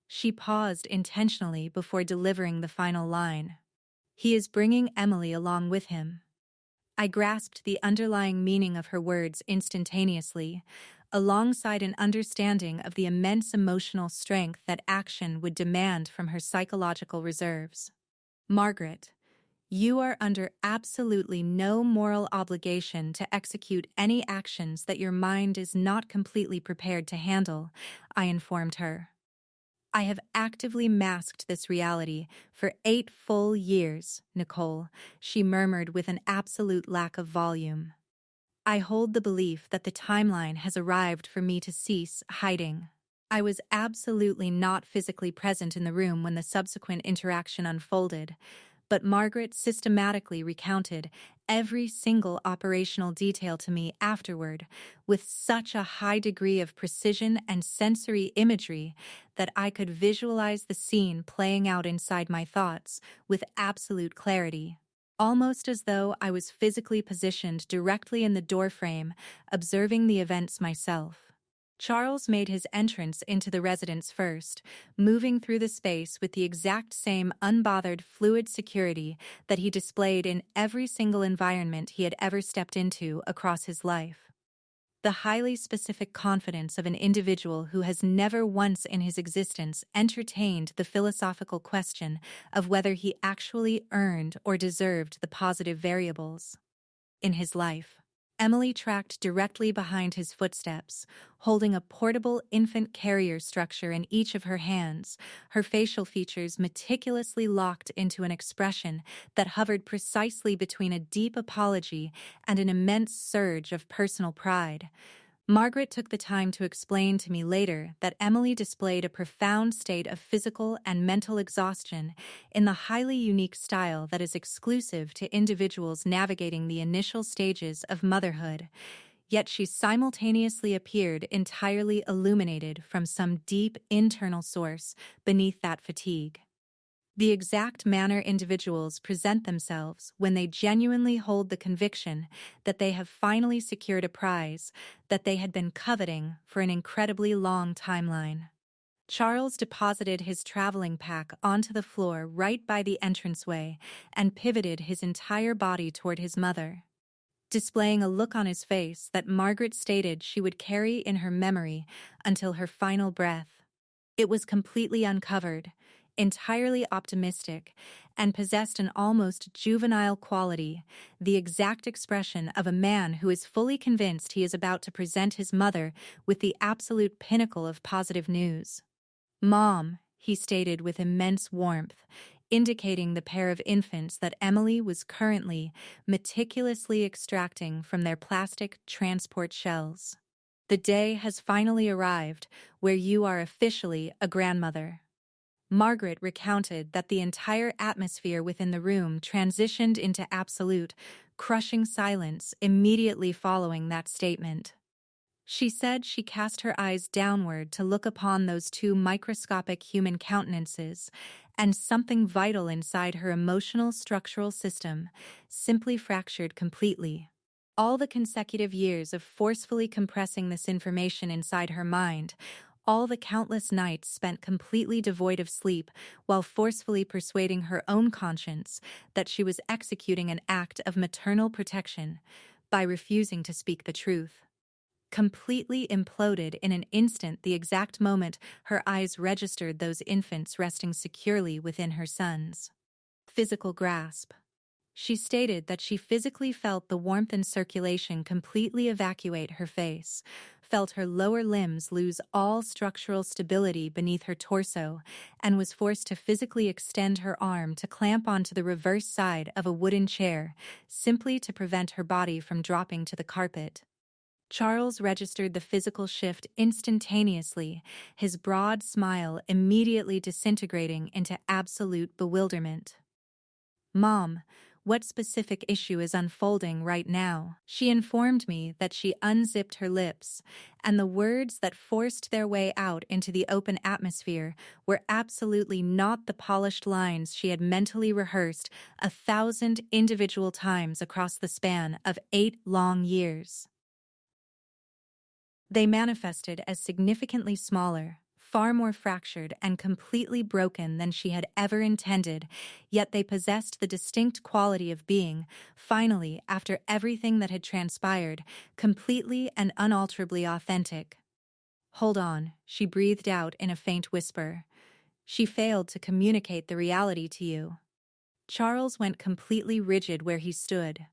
She paused intentionally before delivering the final line. "He is bringing Emily along with him." I grasped the underlying meaning of her words instantaneously, alongside an understanding of the immense emotional strength that action would demand from her psychological reserves. "Margaret, you are under absolutely no moral obligation to execute any actions that your mind is not completely prepared to handle," I informed her. "I have actively masked this reality for 8 full years, Nicole," she murmured with an absolute lack of volume. "I hold the belief that the timeline has arrived for me to cease hiding." I was absolutely not physically present in the room when the subsequent interaction unfolded, but Margaret systematically recounted every single operational detail to me afterward with such a high degree of precision and sensory imagery that I could visualize the scene playing out inside my thoughts with absolute clarity, almost as though I was physically positioned directly in the doorframe, observing the events myself. Charles made his entrance into the residence first, moving through the space with the exact same unbothered, fluid security that he displayed in every single environment he had ever stepped into across his life. The highly specific confidence of an individual who has never once in his existence entertained the philosophical question of whether he actually earned or deserved the positive variables in his life. Emily tracked directly behind his footsteps, holding a portable infant carrier structure in each of her hands, her facial features meticulously locked into an expression that hovered precisely between a deep apology and an immense surge of personal pride. Margaret took the time to explain to me later that Emily displayed a profound state of physical and mental exhaustion in the highly unique style that is exclusive to individuals navigating the initial stages of motherhood, yet she simultaneously appeared entirely illuminated from some deep internal source beneath that fatigue. The exact manner individuals present themselves when they genuinely hold the conviction that they have finally secured a prize that they had been coveting for an incredibly long timeline. Charles deposited his traveling pack onto the floor right by the entranceway and pivoted his entire body toward his mother, displaying a look on his face that Margaret stated she would carry in her memory until her final breath. It was completely uncovered, entirely optimistic, and possessed an almost juvenile quality, the exact expression of a man who is fully convinced he is about to present his mother with the absolute pinnacle of positive news. "Mom," he stated with immense warmth, indicating the pair of infants that Emily was currently meticulously extracting from their plastic transport shells. "The day has finally arrived where you are officially a grandmother." Margaret recounted that the entire atmosphere within the room transitioned into absolute, crushing silence immediately following that statement. She said she cast her eyes downward to look upon those two microscopic human countenances, and something vital inside her emotional structural system simply fractured completely. All the consecutive years of forcefully compressing this information inside her mind, all the countless nights spent completely devoid of sleep while forcefully persuading her own conscience that she was executing an act of maternal protection by refusing to speak the truth, completely imploded in an instant the exact moment her eyes registered those infants resting securely within her son's physical grasp. She stated that she physically felt the warmth and circulation completely evacuate her face, felt her lower limbs lose all structural stability beneath her torso, and was forced to physically extend her arm to clamp onto the reverse side of a wooden chair, simply to prevent her body from dropping to the carpet. Charles registered the physical shift instantaneously, his broad smile immediately disintegrating into absolute bewilderment. "Mom, what specific issue is unfolding right now?" She informed me that she unzipped her lips, and the words that forced their way out into the open atmosphere were absolutely not the polished lines she had mentally rehearsed 1,000 individual times across the span of 8 long years. They manifested as significantly smaller, far more fractured and completely broken than she had ever intended, yet they possessed the distinct quality of being, finally, after everything that had transpired, completely and unalterably authentic. "Hold on," she breathed out in a faint whisper. "She failed to communicate the reality to you." Charles went completely rigid where he stood.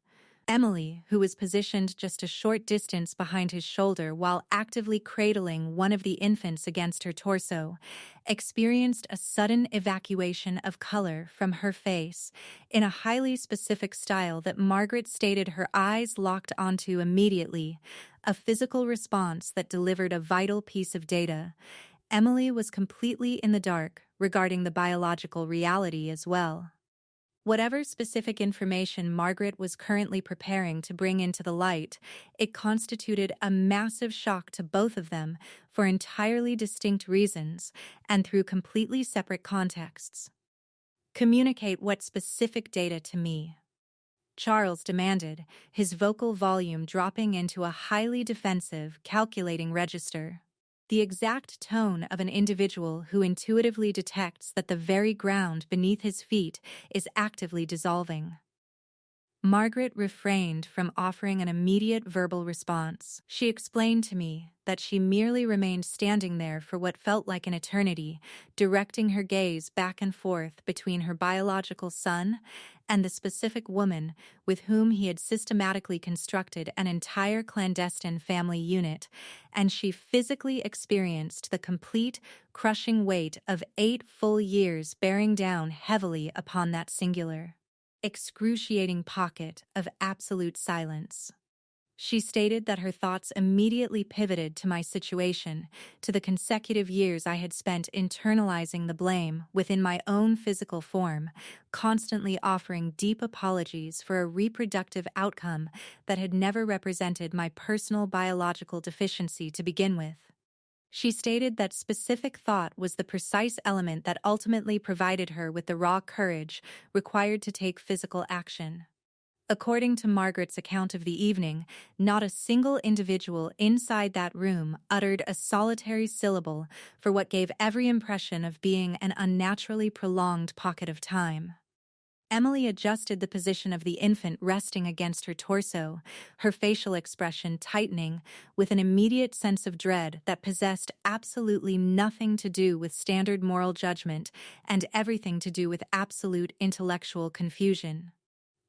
Emily, who was positioned just a short distance behind his shoulder while actively cradling one of the infants against her torso, experienced a sudden evacuation of color from her face in a highly specific style that Margaret stated her eyes locked onto immediately, a physical response that delivered a vital piece of data. Emily was completely in the dark regarding the biological reality as well. Whatever specific information Margaret was currently preparing to bring into the light, it constituted a massive shock to both of them for entirely distinct reasons and through completely separate contexts. "Communicate what specific data to me?" Charles demanded, his vocal volume dropping into a highly defensive, calculating register. The exact tone of an individual who intuitively detects that the very ground beneath his feet is actively dissolving. Margaret refrained from offering an immediate verbal response. She explained to me that she merely remained standing there for what felt like an eternity, directing her gaze back and forth between her biological son and the specific woman with whom he had systematically constructed an entire clandestine family unit, and she physically experienced the complete, crushing weight of 8 full years bearing down heavily upon that singular, excruciating pocket of absolute silence. She stated that her thoughts immediately pivoted to my situation, to the consecutive years I had spent internalizing the blame within my own physical form, constantly offering deep apologies for a reproductive outcome that had never represented my personal biological deficiency to begin with. She stated that specific thought was the precise element that ultimately provided her with the raw courage required to take physical action. According to Margaret's account of the evening, not a single individual inside that room uttered a solitary syllable for what gave every impression of being an unnaturally prolonged pocket of time. Emily adjusted the position of the infant resting against her torso, her facial expression tightening with an immediate sense of dread that possessed absolutely nothing to do with standard moral judgment and everything to do with absolute intellectual confusion.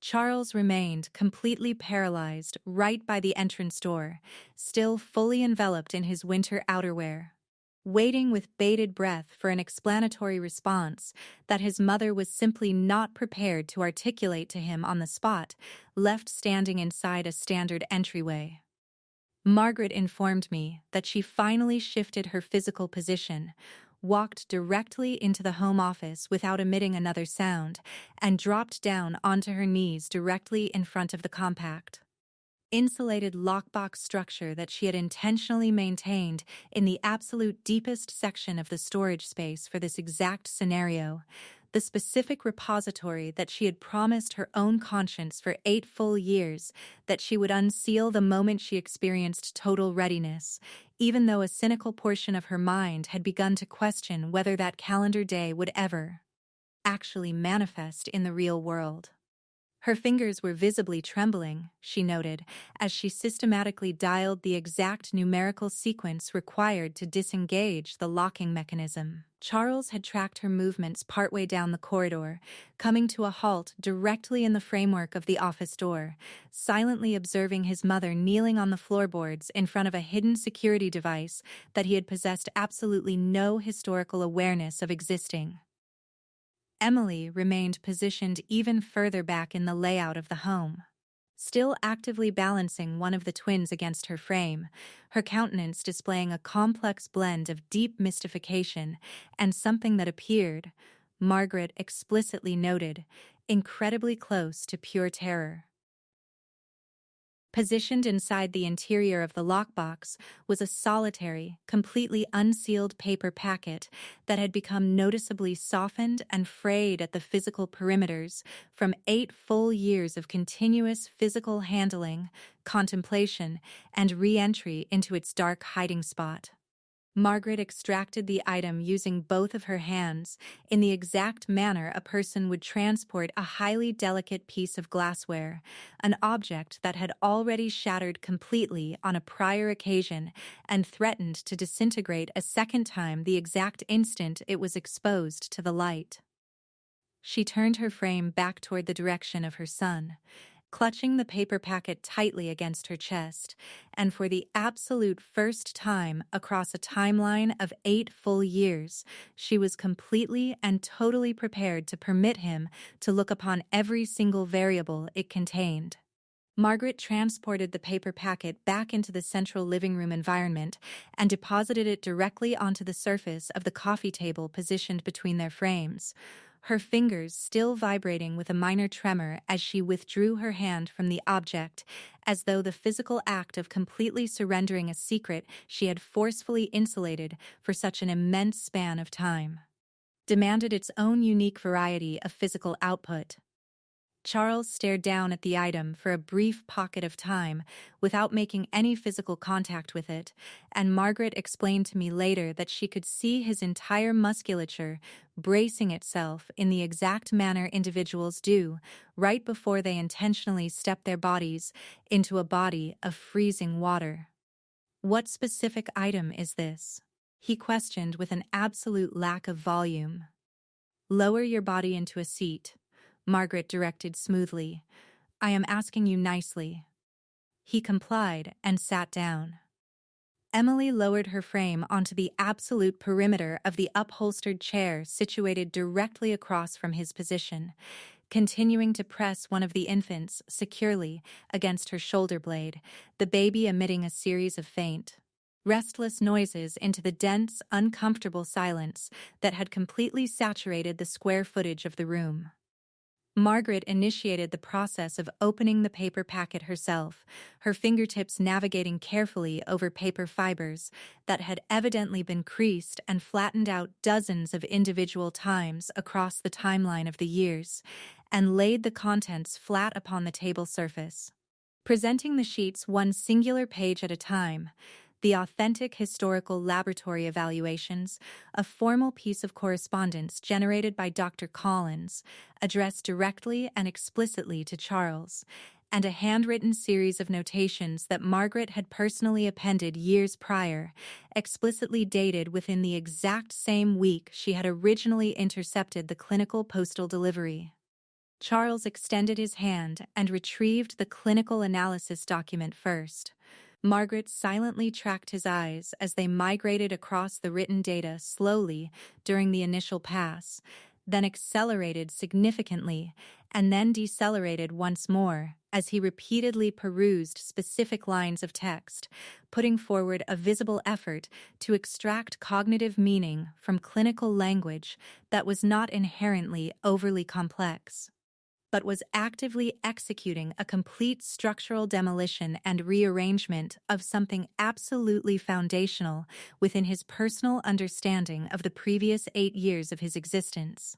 Charles remained completely paralyzed right by the entrance door, still fully enveloped in his winter outerwear, waiting with bated breath for an explanatory response that his mother was simply not prepared to articulate to him on the spot, left standing inside a standard entryway. Margaret informed me that she finally shifted her physical position, walked directly into the home office without emitting another sound, and dropped down onto her knees directly in front of the compact, insulated lockbox structure that she had intentionally maintained in the absolute deepest section of the storage space for this exact scenario, the specific repository that she had promised her own conscience for 8 full years that she would unseal the moment she experienced total readiness, even though a cynical portion of her mind had begun to question whether that calendar day would ever actually manifest in the real world. Her fingers were visibly trembling, she noted, as she systematically dialed the exact numerical sequence required to disengage the locking mechanism. Charles had tracked her movements partway down the corridor, coming to a halt directly in the framework of the office door, silently observing his mother kneeling on the floorboards in front of a hidden security device that he had possessed absolutely no historical awareness of existing. Emily remained positioned even further back in the layout of the home, still actively balancing one of the twins against her frame, her countenance displaying a complex blend of deep mystification and something that appeared, Margaret explicitly noted, incredibly close to pure terror. Positioned inside the interior of the lockbox was a solitary, completely unsealed paper packet that had become noticeably softened and frayed at the physical perimeters from 8 full years of continuous physical handling, contemplation, and re-entry into its dark hiding spot. Margaret extracted the item using both of her hands, in the exact manner a person would transport a highly delicate piece of glassware, an object that had already shattered completely on a prior occasion and threatened to disintegrate a second time the exact instant it was exposed to the light. She turned her frame back toward the direction of her son, clutching the paper packet tightly against her chest, and for the absolute first time across a timeline of 8 full years, she was completely and totally prepared to permit him to look upon every single variable it contained. Margaret transported the paper packet back into the central living room environment and deposited it directly onto the surface of the coffee table positioned between their frames, her fingers still vibrating with a minor tremor as she withdrew her hand from the object, as though the physical act of completely surrendering a secret she had forcefully insulated for such an immense span of time demanded its own unique variety of physical output. Charles stared down at the item for a brief pocket of time without making any physical contact with it, and Margaret explained to me later that she could see his entire musculature bracing itself in the exact manner individuals do right before they intentionally step their bodies into a body of freezing water. "What specific item is this?" he questioned with an absolute lack of volume. "Lower your body into a seat," Margaret directed smoothly. "I am asking you nicely." He complied and sat down. Emily lowered her frame onto the absolute perimeter of the upholstered chair situated directly across from his position, continuing to press one of the infants securely against her shoulder blade, the baby emitting a series of faint, restless noises into the dense, uncomfortable silence that had completely saturated the square footage of the room. Margaret initiated the process of opening the paper packet herself, her fingertips navigating carefully over paper fibers that had evidently been creased and flattened out dozens of individual times across the timeline of the years, and laid the contents flat upon the table surface. Presenting the sheets one singular page at a time, the authentic historical laboratory evaluations, a formal piece of correspondence generated by Dr. Collins, addressed directly and explicitly to Charles, and a handwritten series of notations that Margaret had personally appended years prior, explicitly dated within the exact same week she had originally intercepted the clinical postal delivery. Charles extended his hand and retrieved the clinical analysis document first. Margaret silently tracked his eyes as they migrated across the written data slowly during the initial pass, then accelerated significantly, and then decelerated once more as he repeatedly perused specific lines of text, putting forward a visible effort to extract cognitive meaning from clinical language that was not inherently overly complex, but was actively executing a complete structural demolition and rearrangement of something absolutely foundational within his personal understanding of the previous 8 years of his existence.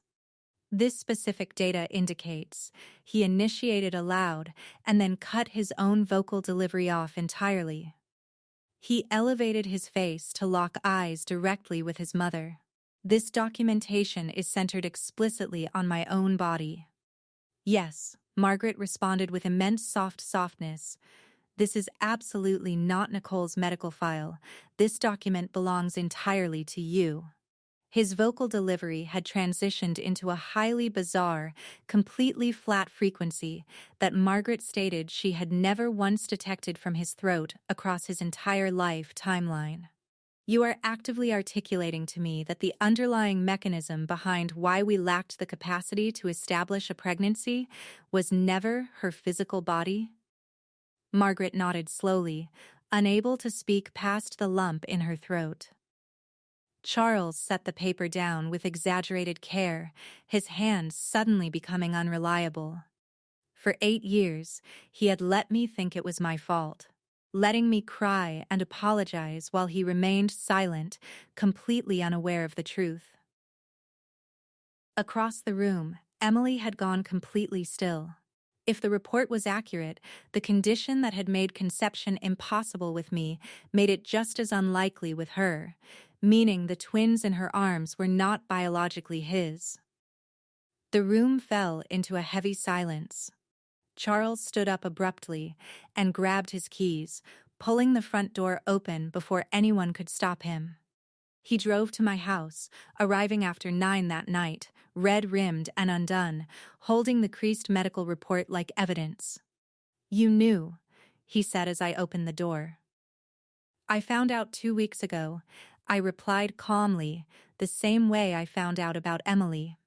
This specific data indicates he initiated aloud and then cut his own vocal delivery off entirely. He elevated his face to lock eyes directly with his mother. "This documentation is centered explicitly on my own body." "Yes," Margaret responded with immense softness. "This is absolutely not Nicole's medical file. This document belongs entirely to you." His vocal delivery had transitioned into a highly bizarre, completely flat frequency that Margaret stated she had never once detected from his throat across his entire life timeline. "You are actively articulating to me that the underlying mechanism behind why we lacked the capacity to establish a pregnancy was never her physical body?" Margaret nodded slowly, unable to speak past the lump in her throat. Charles set the paper down with exaggerated care, his hand suddenly becoming unreliable. For 8 years, he had let me think it was my fault, letting me cry and apologize while he remained silent, completely unaware of the truth. Across the room, Emily had gone completely still. If the report was accurate, the condition that had made conception impossible with me made it just as unlikely with her, meaning the twins in her arms were not biologically his. The room fell into a heavy silence. Charles stood up abruptly and grabbed his keys, pulling the front door open before anyone could stop him. He drove to my house, arriving after 9 that night, red-rimmed and undone, holding the creased medical report like evidence. "You knew," he said as I opened the door. "I found out 2 weeks ago," I replied calmly, the same way I found out about Emily.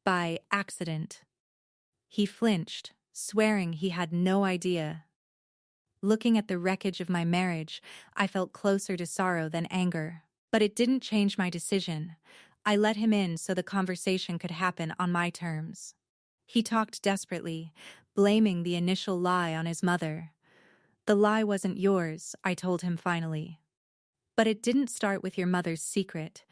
"By accident." He flinched, swearing he had no idea. Looking at the wreckage of my marriage, I felt closer to sorrow than anger. But it didn't change my decision. I let him in so the conversation could happen on my terms. He talked desperately, blaming the initial lie on his mother. "The lie wasn't yours," I told him finally. "But it didn't start with your mother's secret.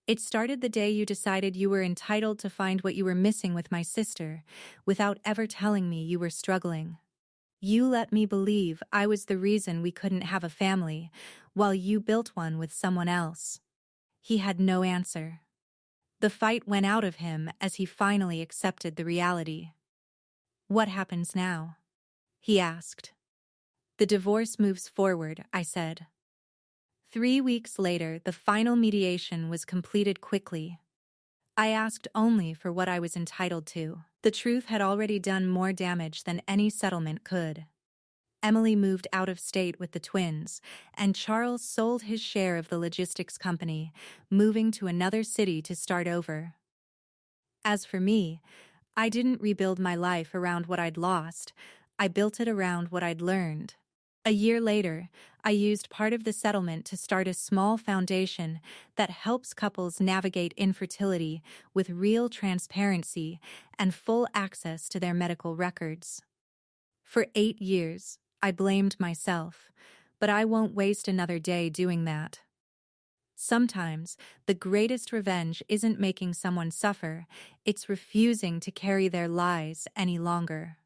It started the day you decided you were entitled to find what you were missing with my sister, without ever telling me you were struggling. You let me believe I was the reason we couldn't have a family, while you built one with someone else." He had no answer. The fight went out of him as he finally accepted the reality. "What happens now?" he asked. "The divorce moves forward," I said. 3 weeks later, the final mediation was completed quickly. I asked only for what I was entitled to. The truth had already done more damage than any settlement could. Emily moved out of state with the twins, and Charles sold his share of the logistics company, moving to another city to start over. As for me, I didn't rebuild my life around what I'd lost. I built it around what I'd learned. A year later, I used part of the settlement to start a small foundation that helps couples navigate infertility with real transparency and full access to their medical records. For 8 years, I blamed myself, but I won't waste another day doing that. Sometimes, the greatest revenge isn't making someone suffer, it's refusing to carry their lies any longer.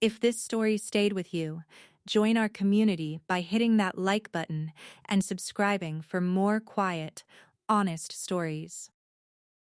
If this story stayed with you, join our community by hitting that like button and subscribing for more quiet, honest stories.